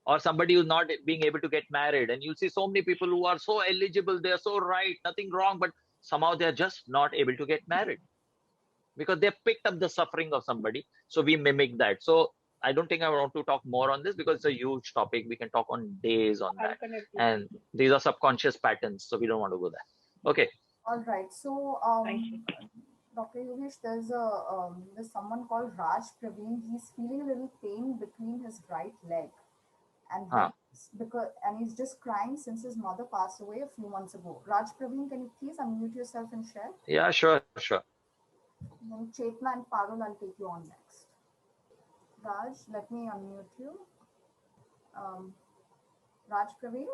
Or somebody who's not being able to get married. And you'll see so many people who are so eligible, they're so right, nothing wrong, but somehow they're just not able to get married because they picked up the suffering of somebody. So we mimic that. So I don't think I want to talk more on this because it's a huge topic. We can talk on days on I'll that. connect you. And these are subconscious patterns. So we don't want to go there. Okay. All right. So, Thank you. Dr. Yogesh, there's someone called Raj Praveen. He's feeling a little pain between his right leg, and he's just crying since his mother passed away a few months ago. Raj Praveen, can you please unmute yourself and share? Yeah, sure. Then Chetna and Parul, I'll take you on next. Raj, let me unmute you. Raj Praveen?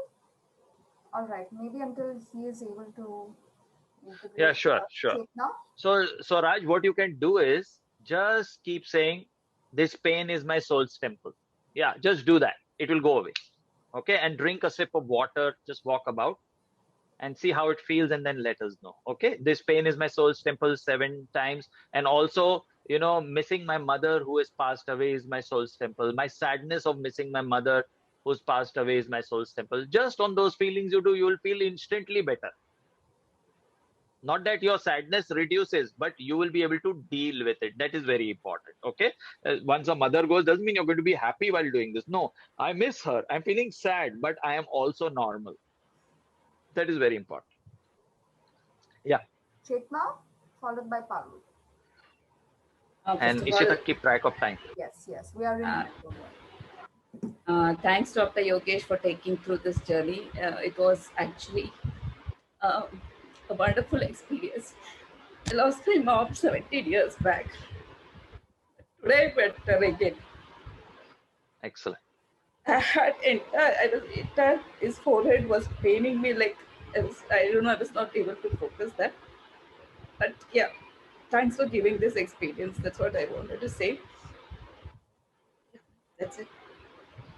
All right, maybe until he is able to integrate. Yeah, sure. Chetna? So Raj, what you can do is just keep saying, this pain is my soul's temple. Yeah, just do that. It will go away. Okay, and drink a sip of water, just walk about and see how it feels and then let us know. Okay, this pain is my soul's temple 7 times. And also, missing my mother who has passed away is my soul's temple. My sadness of missing my mother who's passed away is my soul's temple. Just on those feelings you do, you will feel instantly better. Not that your sadness reduces, but you will be able to deal with it. That is very important. Okay. Once a mother goes, doesn't mean you're going to be happy while doing this. No, I miss her. I'm feeling sad, but I am also normal. That is very important. Yeah. Chetna, followed by Parul. And First of all, Ishita, keep track of time. Yes, yes, we are in. thanks, Dr. Yogesh, for taking through this journey. It was actually a wonderful experience. I lost my mom 17 years back. Today I met her again. Excellent. His forehead was paining me like I don't know, I was not able to focus that. But yeah, thanks for giving this experience. That's what I wanted to say. That's it.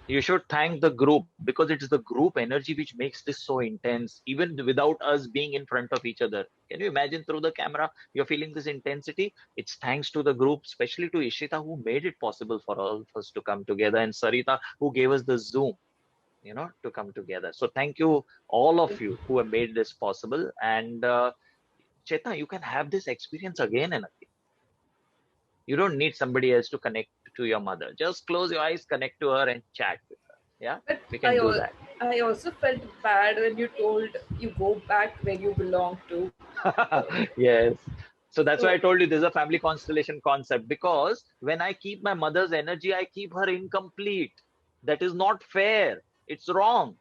You should thank the group because it is the group energy which makes this so intense, even without us being in front of each other. Can you imagine through the camera, you're feeling this intensity? It's thanks to the group, especially to Ishita, who made it possible for all of us to come together, and Sarita, who gave us the Zoom, to come together. So thank you, all of you who have made this possible. And Chetna, you can have this experience again and again. You don't need somebody else to connect to your mother. Just close your eyes, connect to her, and chat with her. Yeah, But we can do that. I also felt bad when you told you go back where you belong to. Yes. So that's why I told you there's a family constellation concept, because when I keep my mother's energy, I keep her incomplete. That is not fair. It's wrong.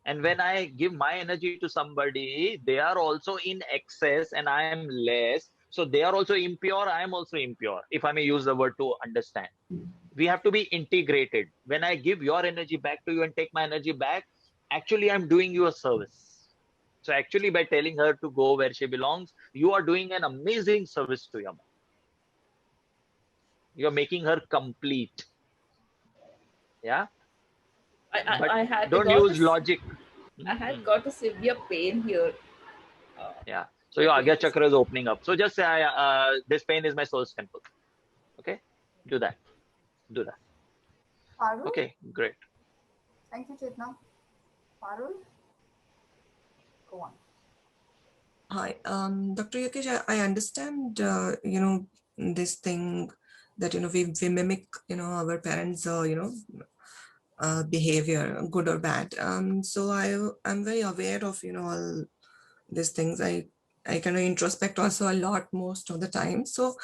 And when I give my energy to somebody, they are also in excess and I am less. So they are also impure. I am also impure, if I may use the word to understand. We have to be integrated. When I give your energy back to you and take my energy back, actually, I'm doing you a service. So actually, by telling her to go where she belongs, you are doing an amazing service to your mom. You're making her complete. Yeah. I had don't got use logic. I had got a severe pain here. Yeah. So your Agya Chakra is opening up. So just say, this pain is my soul's temple. Okay. Do that. Do that. Parul? Okay. Great. Thank you, Chetna. Parul? Go on. Hi, Dr. Yogesh, I understand, this thing that, we mimic, our parents, behavior, good or bad. So I'm very aware of, all these things. I kind of introspect also a lot most of the time. So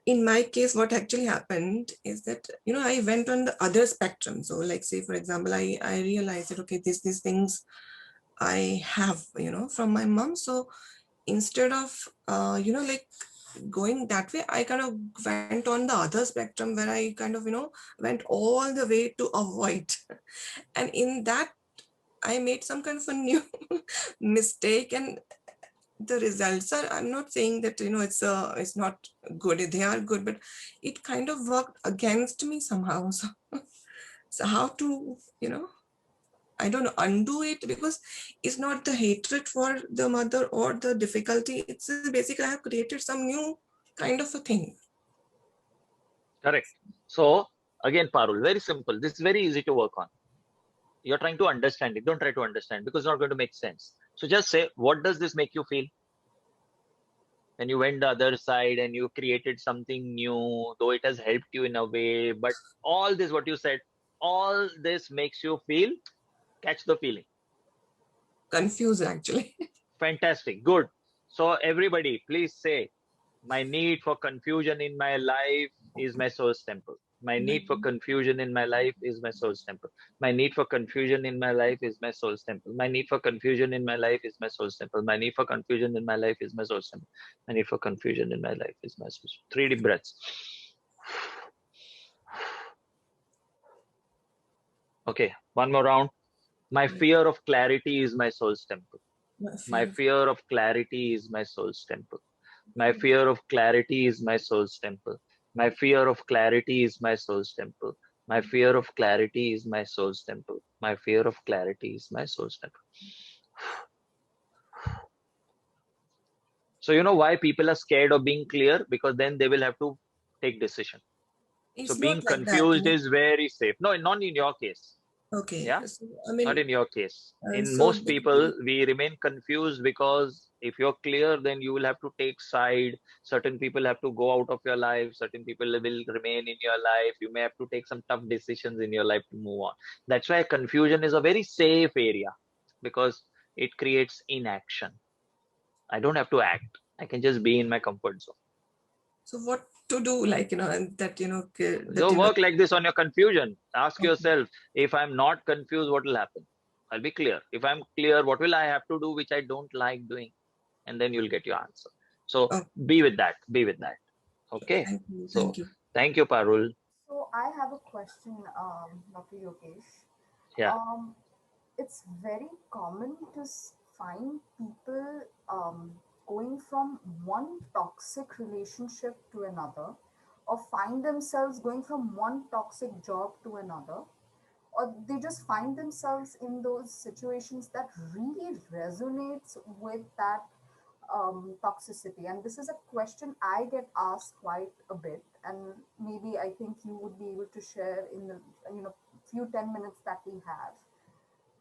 in my case, what actually happened is that, I went on the other spectrum. So like, say, for example, I realized that, okay, these things I have, from my mom. So instead of, like going that way, I kind of went on the other spectrum where I kind of, went all the way to avoid. And in that, I made some kind of a new mistake, and the results are, I'm not saying that, it's not good, they are good, but it kind of worked against me somehow. So how to, I don't know, undo it, because it's not the hatred for the mother or the difficulty. It's basically I have created some new kind of a thing. Correct. So again, Parul, very simple. This is very easy to work on. You're trying to understand it. Don't try to understand, because it's not going to make sense. So just say, what does this make you feel? When you went the other side and you created something new, though it has helped you in a way, but all this, what you said, all this makes you feel, catch the feeling. Confused, actually. Fantastic. Good. So everybody, please say, my need for confusion in my life is my soul's temple. My need for confusion in my life is my soul's temple. My need for confusion in my life is my soul's temple. My need for confusion in my life is my soul's temple. My need for confusion in my life is my soul's temple. My need for confusion in my life is my soul's temple. 3 deep breaths. Okay, one more round. My fear of clarity is my soul's temple. My fear of clarity is my soul's temple. My fear of clarity is my soul's temple. My fear of clarity is my soul's temple. My fear of clarity is my soul's temple. My fear of clarity is my soul's temple. So you know why people are scared of being clear? Because then they will have to take decision. It's so not being like that. confused is very safe. No, not in your case. Okay. Yeah, So, I not mean, in your case. In so most people, basically, we remain confused because if you're clear, then you will have to take side. Certain people have to go out of your life. Certain people will remain in your life. You may have to take some tough decisions in your life to move on. That's why confusion is a very safe area because it creates inaction. I don't have to act. I can just be in my comfort zone. so what to do, like, and that, that, So work like this on your confusion. Ask okay. yourself, if I'm not confused, what will happen? I'll be clear. If I'm clear, what will I have to do which I don't like doing? And then you'll get your answer. So Oh, be with that. Be with that. Okay. thank you. Thank So you. thank you, Parul. So I have a question, Dr. Yogesh. Yeah. Um, it's very common to find people going from one toxic relationship to another, or find themselves going from one toxic job to another, or they just find themselves in those situations that really resonates with that toxicity. And this is a question I get asked quite a bit, and maybe I think you would be able to share in the few 10 minutes that we have.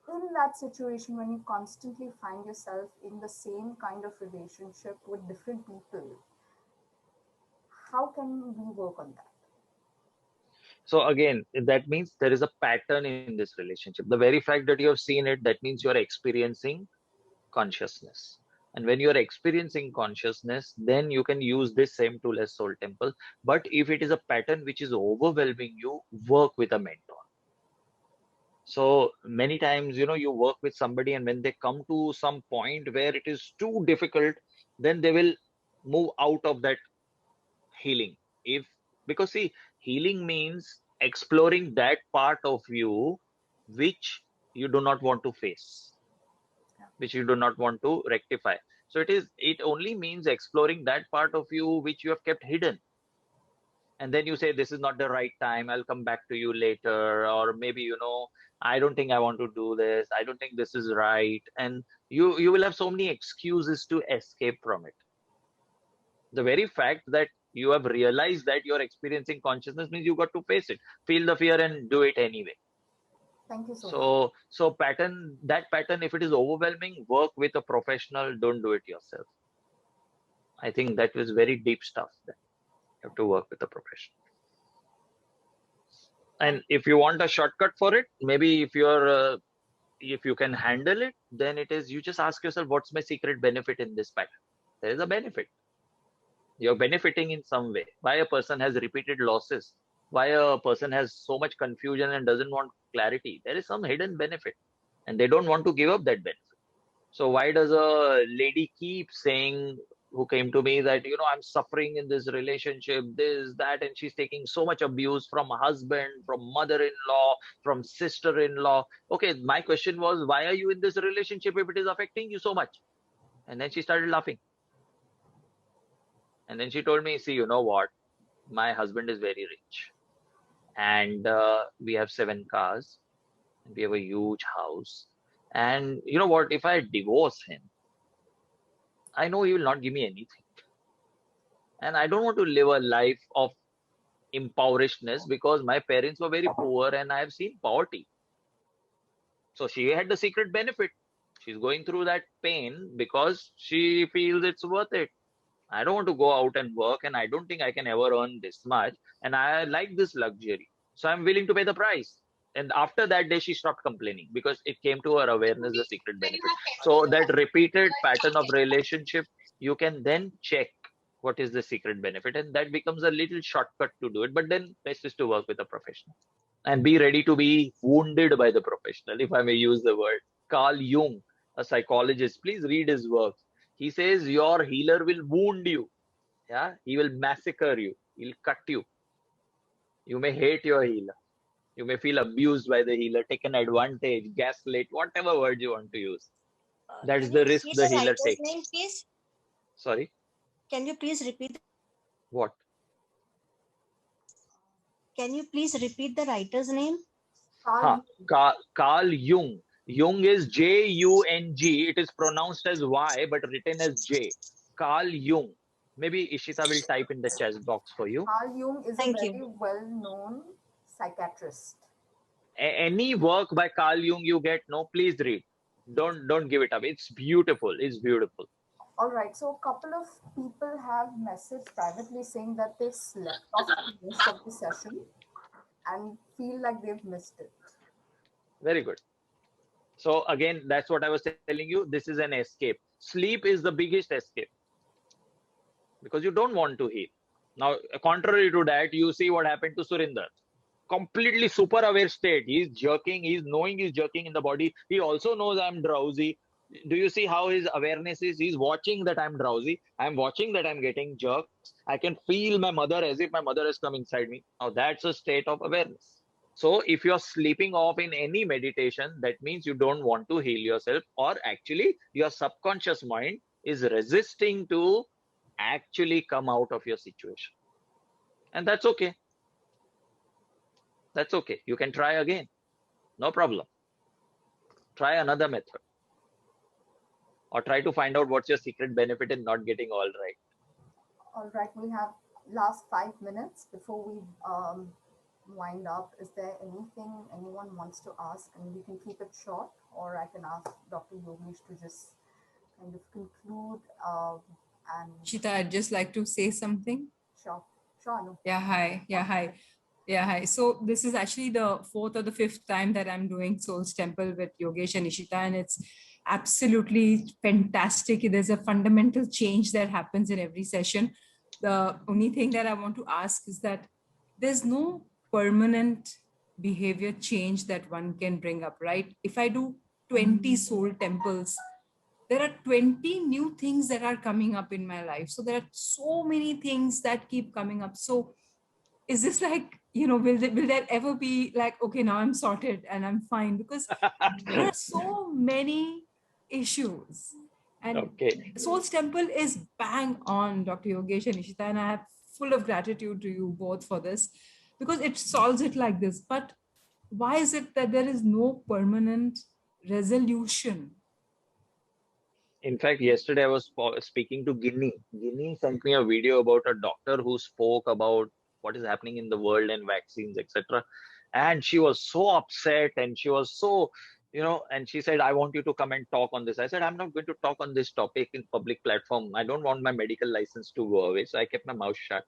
In that situation, when you constantly find yourself in the same kind of relationship with different people, how can we work on that? So again, that means there is a pattern in this relationship. The very fact that you have seen it, that means you are experiencing consciousness. And when you are experiencing consciousness, then you can use this same tool as Soul Temple. But if it is a pattern which is overwhelming you, work with a mentor. So many times, you work with somebody, and when they come to some point where it is too difficult, then they will move out of that healing. If Because see, healing means exploring that part of you which you do not want to face, which you do not want to rectify. So it only means exploring that part of you which you have kept hidden. And then you say, this is not the right time, I'll come back to you later, or maybe, I don't think I want to do this, I don't think this is right. And you will have so many excuses to escape from it. The very fact that you have realized that you're experiencing consciousness means you got to face it, feel the fear, and do it anyway. Thank you so much. So that pattern, if it is overwhelming, work with a professional, don't do it yourself. I think that was very deep stuff that you have to work with a professional. And if you want a shortcut for it, maybe if you can handle it, then it is, you just ask yourself, what's my secret benefit in this pattern? There is a benefit. You're benefiting in some way. Why a person has repeated losses? Why a person has so much confusion and doesn't want clarity? There is some hidden benefit, and they don't want to give up that benefit. So why does a lady keep saying, who came to me, that, I'm suffering in this relationship, this, that, and she's taking so much abuse from husband, from mother-in-law, from sister-in-law. Okay, my question was, why are you in this relationship if it is affecting you so much? And then she started laughing. And then she told me, see, you know what? My husband is very rich. And we have 7 cars. And we have a huge house. And you know what? If I divorce him, I know he will not give me anything. And I don't want to live a life of impoverishedness because my parents were very poor and I have seen poverty. So she had the secret benefit. She's going through that pain because she feels it's worth it. I don't want to go out and work, and I don't think I can ever earn this much. And I like this luxury. So I'm willing to pay the price. And after that day, she stopped complaining because it came to her awareness, the secret benefit. So that repeated pattern of relationship, you can then check what is the secret benefit. And that becomes a little shortcut to do it. But then best is to work with a professional and be ready to be wounded by the professional, if I may use the word. Carl Jung, a psychologist, please read his works. He says your healer will wound you. Yeah, he will massacre you. He'll cut you. You may hate your healer. You may feel abused by the healer, taken advantage, gaslit, whatever word you want to use. That is Can you the risk repeat the the healer writer's takes. name, please? Sorry, Can you please repeat? what? Can you please repeat the writer's name? Carl Jung. Jung is Jung. It is pronounced as Y, but written as J. Carl Jung. Maybe Ishita will type in the chat box for you. Carl Jung is a Thank you. very well known psychiatrist. Any work by Carl Jung you get, no, please read. Don't give it up. It's beautiful. It's beautiful. All right. So a couple of people have messaged privately saying that they slept off for most of the session and feel like they've missed it. Very good. So again, that's what I was telling you. This is an escape. Sleep is the biggest escape because you don't want to heal. Now, contrary to that, you see what happened to Surinder. Completely super aware state. He's jerking. He's knowing he's jerking in the body. He also knows I'm drowsy. Do you see how his awareness is? He's watching that I'm drowsy. I'm watching that I'm getting jerks. I can feel my mother as if my mother has come inside me. Now that's a state of awareness. So if you're sleeping off in any meditation, that means you don't want to heal yourself, or actually your subconscious mind is resisting to actually come out of your situation. And that's okay. That's okay. You can try again. No problem. Try another method. Or try to find out what's your secret benefit in not getting all right. All right. We have last 5 minutes before we wind up. Is there anything anyone wants to ask? And we can keep it short, or I can ask Dr. Yogesh to just kind of conclude. And Ishita, I'd just like to say something. Sure. Sure, Anu. Yeah, hi. Yeah, hi. Yeah, hi. So this is actually the fourth or the fifth time that I'm doing Soul's Temple with Yogesh and Ishita, and it's absolutely fantastic. There's a fundamental change that happens in every session. The only thing that I want to ask is that there's no permanent behavior change that one can bring up, right? If I do 20 soul temples, there are 20 new things that are coming up in my life. So there are so many things that keep coming up. So is this like, will there ever be like, okay, now I'm sorted and I'm fine? Because there are so many issues. And okay. Soul's Temple is bang on, Dr. Yogesh and Ishita, and I have full of gratitude to you both for this, because it solves it like this. But why is it that there is no permanent resolution? In fact, yesterday I was speaking to Guinea. Guinea sent me a video about a doctor who spoke about what is happening in the world and vaccines, etc. And she was so upset, and she was so, and she said, I want you to come and talk on this. I said, I'm not going to talk on this topic in public platform. I don't want my medical license to go away. So I kept my mouth shut.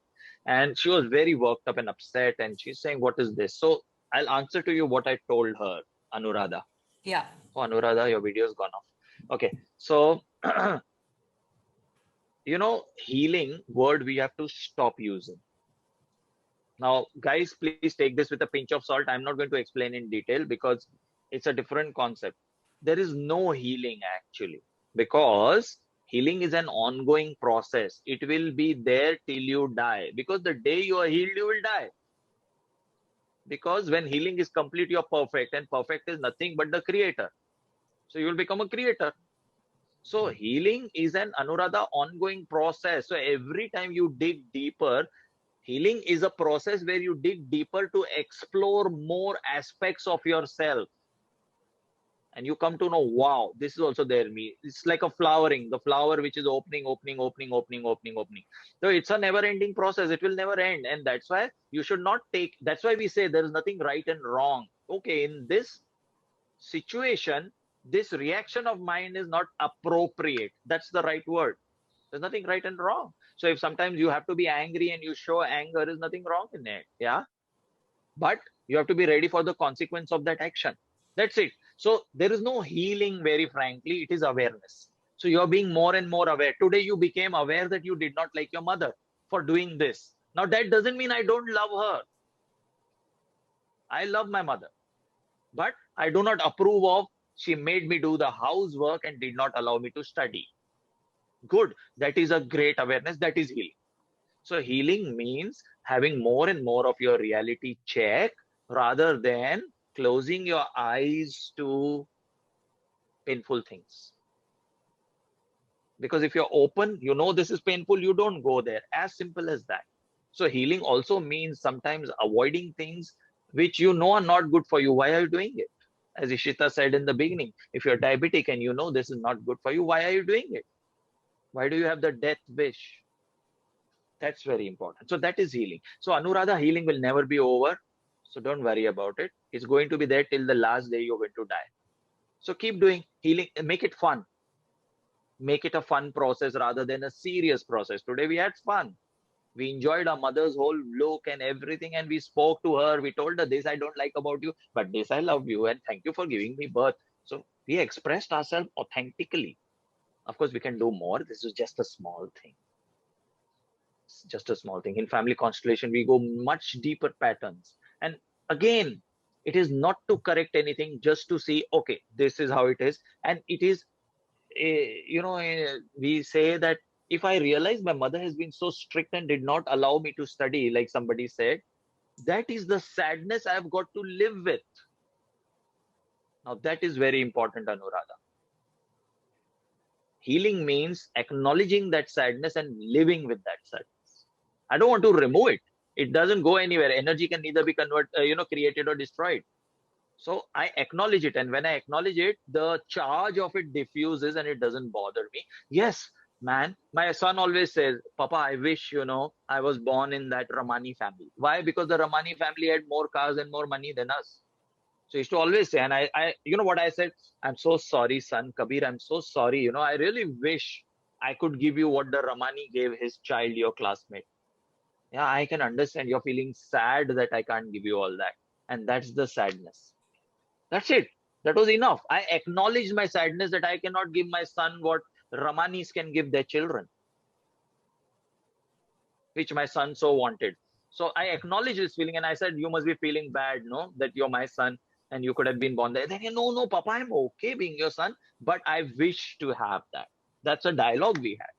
And she was very worked up and upset. And she's saying, what is this? So I'll answer to you what I told her, Anuradha. Yeah. Oh, Anuradha, your video is gone off. Okay. So, healing word we have to stop using. Now, guys, please take this with a pinch of salt. I'm not going to explain in detail because it's a different concept. There is no healing actually, because healing is an ongoing process. It will be there till you die, because the day you are healed, you will die. Because when healing is complete, you're perfect, and perfect is nothing but the creator. So you will become a creator. So healing is an Anuradha ongoing process. So every time you dig deeper, healing is a process where you dig deeper to explore more aspects of yourself. And you come to know, wow, this is also there in me. It's like a flowering, the flower which is opening. So it's a never-ending process. It will never end. And that's why you should not that's why we say there is nothing right and wrong. Okay, in this situation, this reaction of mine is not appropriate. That's the right word. There's nothing right and wrong. So if sometimes you have to be angry and you show anger, there's nothing wrong in it. Yeah. But you have to be ready for the consequence of that action. That's it. So there is no healing, very frankly. It is awareness. So you're being more and more aware. Today you became aware that you did not like your mother for doing this. Now that doesn't mean I don't love her. I love my mother. But I do not approve of she made me do the housework and did not allow me to study. Good. That is a great awareness. That is healing. So healing means having more and more of your reality check rather than closing your eyes to painful things. Because if you're open, this is painful, you don't go there. As simple as that. So healing also means sometimes avoiding things which are not good for you. Why are you doing it? As Ishita said in the beginning, if you're diabetic and this is not good for you, why are you doing it? Why do you have the death wish? That's very important. So that is healing. So Anuradha, healing will never be over. So don't worry about it. It's going to be there till the last day you're going to die. So keep doing healing and make it fun. Make it a fun process rather than a serious process. Today we had fun. We enjoyed our mother's whole look and everything, and we spoke to her. We told her, this I don't like about you, but this I love you, and thank you for giving me birth. So we expressed ourselves authentically. Of course, we can do more. This is just a small thing. It's just a small thing. In family constellation, we go much deeper patterns. And again, it is not to correct anything, just to see, okay, this is how it is. And it is, we say that if I realize my mother has been so strict and did not allow me to study, like somebody said, that is the sadness I've got to live with. Now, that is very important, Anuradha. Healing means acknowledging that sadness and living with that sadness. I don't want to remove it. It doesn't go anywhere. Energy can neither be created or destroyed. So I acknowledge it. And when I acknowledge it, the charge of it diffuses and it doesn't bother me. Yes, man, my son always says, Papa, I wish, I was born in that Ramani family. Why? Because the Ramani family had more cars and more money than us. So he used to always say, and I you know what I said? I'm so sorry, son, Kabir, I'm so sorry. I really wish I could give you what the Ramani gave his child, your classmate. Yeah, I can understand you're feeling sad that I can't give you all that. And that's the sadness. That's it. That was enough. I acknowledged my sadness that I cannot give my son what Ramanis can give their children, which my son so wanted. So I acknowledged this feeling and I said, you must be feeling bad, no, that you're my son and you could have been born there. Then, no, Papa, I'm okay being your son, but I wish to have that. That's a dialogue we had.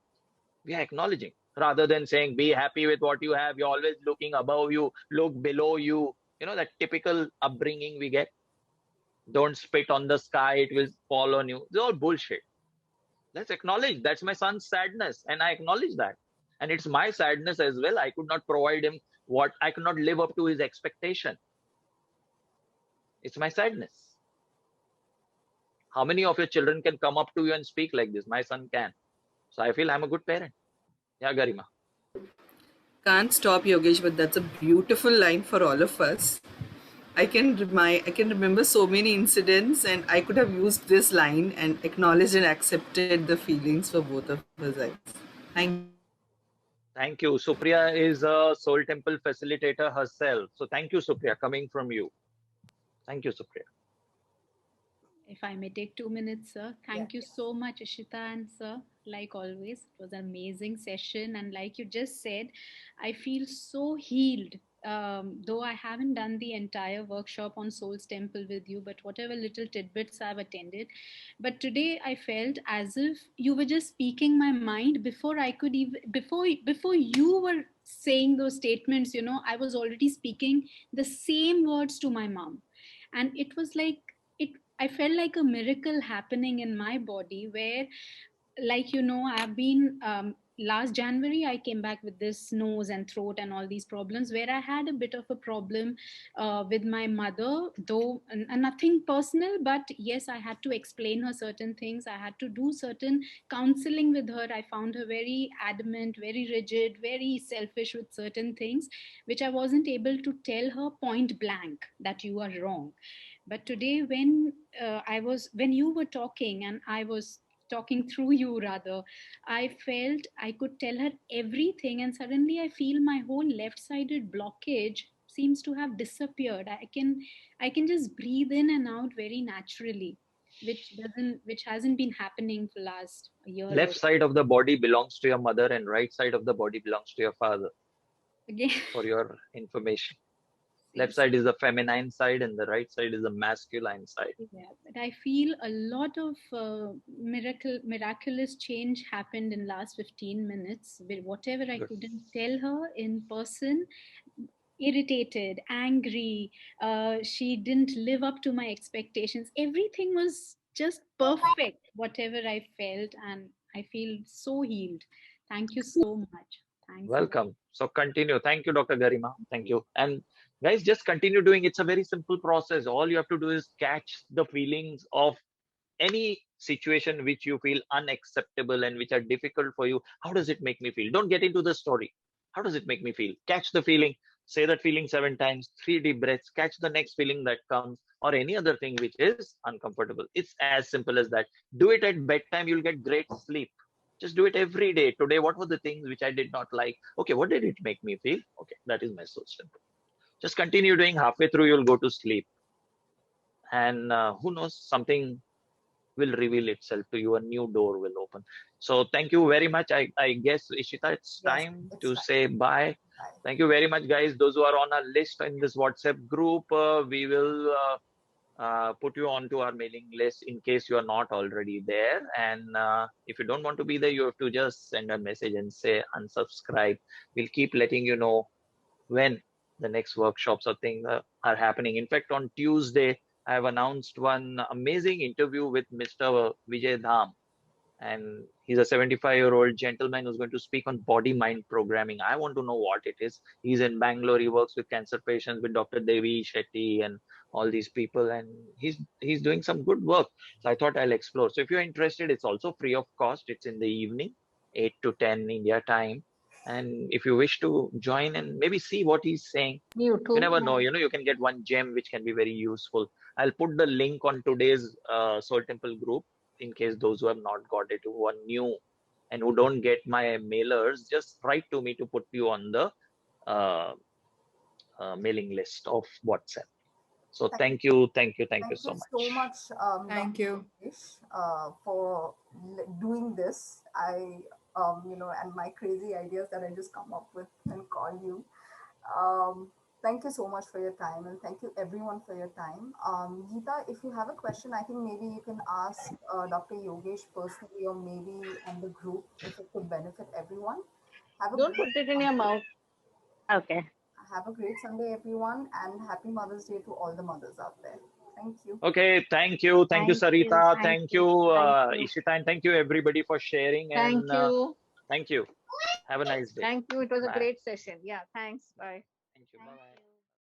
We are acknowledging rather than saying, be happy with what you have. You're always looking above you, look below you. That typical upbringing we get. Don't spit on the sky, it will fall on you. It's all bullshit. Let's acknowledge that's my son's sadness, and I acknowledge that. And it's my sadness as well. I could not provide him what I could not live up to his expectation. It's my sadness. How many of your children can come up to you and speak like this? My son can. So I feel I'm a good parent. Yeah, Garima. Can't stop, Yogesh, but that's a beautiful line for all of us. I can remember so many incidents, and I could have used this line and acknowledged and accepted the feelings for both of us. Thank you. Thank you. Supriya is a Soul Temple facilitator herself. So thank you, Supriya, coming from you. Thank you, Supriya. If I may take 2 minutes, sir. Thank you so much, Ishita and sir. Like always, it was an amazing session. And like you just said, I feel so healed. Though I haven't done the entire workshop on Soul's Temple with you, but whatever little tidbits I've attended. But today I felt as if you were just speaking my mind before I could even, before you were saying those statements, I was already speaking the same words to my mom. And it was like, I felt like a miracle happening in my body where, like, I've been, last January, I came back with this nose and throat and all these problems where I had a bit of a problem with my mother, though and nothing personal, but yes, I had to explain her certain things. I had to do certain counseling with her. I found her very adamant, very rigid, very selfish with certain things, which I wasn't able to tell her point blank that you are wrong. But today, when you were talking and I was talking through you rather, I felt I could tell her everything, and suddenly I feel my whole left-sided blockage seems to have disappeared. I can just breathe in and out very naturally, which hasn't been happening for last year or Left side of the body belongs to your mother and right side of the body belongs to your father. again. For your information. Left side is the feminine side and the right side is the masculine side. Yeah, but I feel a lot of miraculous change happened in last 15 minutes. With whatever I Good. couldn't tell her in person, irritated, angry, she didn't live up to my expectations. Everything was just perfect, whatever I felt, and I feel so healed. Thank you so much. Thanks a lot. Welcome. So continue. Thank you, Dr. Garima. Thank you. And guys, just continue doing. It's a very simple process. All you have to do is catch the feelings of any situation which you feel unacceptable and which are difficult for you. How does it make me feel? Don't get into the story. How does it make me feel? Catch the feeling. say that feeling 7 times, 3 deep breaths, catch the next feeling that comes, or any other thing which is uncomfortable. It's as simple as that. Do it at bedtime, you'll get great sleep. Just do it every day. Today, what were the things which I did not like? Okay, what did it make me feel? Okay, that is my solution. Just continue doing. Halfway through, you'll go to sleep. And who knows, something will reveal itself to you. A new door will open. So thank you very much. I guess, Ishita, it's Yes, time it's to time. say bye. Thank you very much, guys. Those who are on our list in this WhatsApp group, we will put you onto our mailing list in case you are not already there. And if you don't want to be there, you have to just send a message and say unsubscribe. We'll keep letting you know when the next workshops or things are happening. In fact, on Tuesday, I have announced one amazing interview with Mr. Vijay Dham, and he's a 75-year-old gentleman who's going to speak on body mind programming. I want to know what it is. He's in Bangalore. He works with cancer patients with Dr. Devi Shetty and all these people, and he's doing some good work. So I thought I'll explore. So if you're interested, it's also free of cost. It's in the evening, 8 to 10 India time. And if you wish to join and maybe see what he's saying, You you too. never know. You can get one gem which can be very useful. I'll put the link on today's Soul Temple group in case those who have not got it, who are new and who don't get my mailers, just write to me to put you on the uh, mailing list of WhatsApp. So thank you, thank you, thank you Thank so you so much. much, Thank Dr. you. Yogesh, for doing this. And my crazy ideas that I just come up with and call you. Thank you so much for your time, and thank you everyone for your time. Geeta, if you have a question, I think maybe you can ask Dr. Yogesh personally, or maybe on the group, if it could benefit everyone. Have a Don't great put it in your Sunday. mouth. Okay. Have a great Sunday, everyone, and happy Mother's Day to all the mothers out there. Thank you. Okay, thank you, Thank you. Sarita, Thank thank you. you, Thank you. Ishita, and thank you everybody for sharing. Thank And you. thank you. Have a nice day. Thank you. It was a Bye. great session. Yeah. Thanks. Bye. Thank you. Bye bye.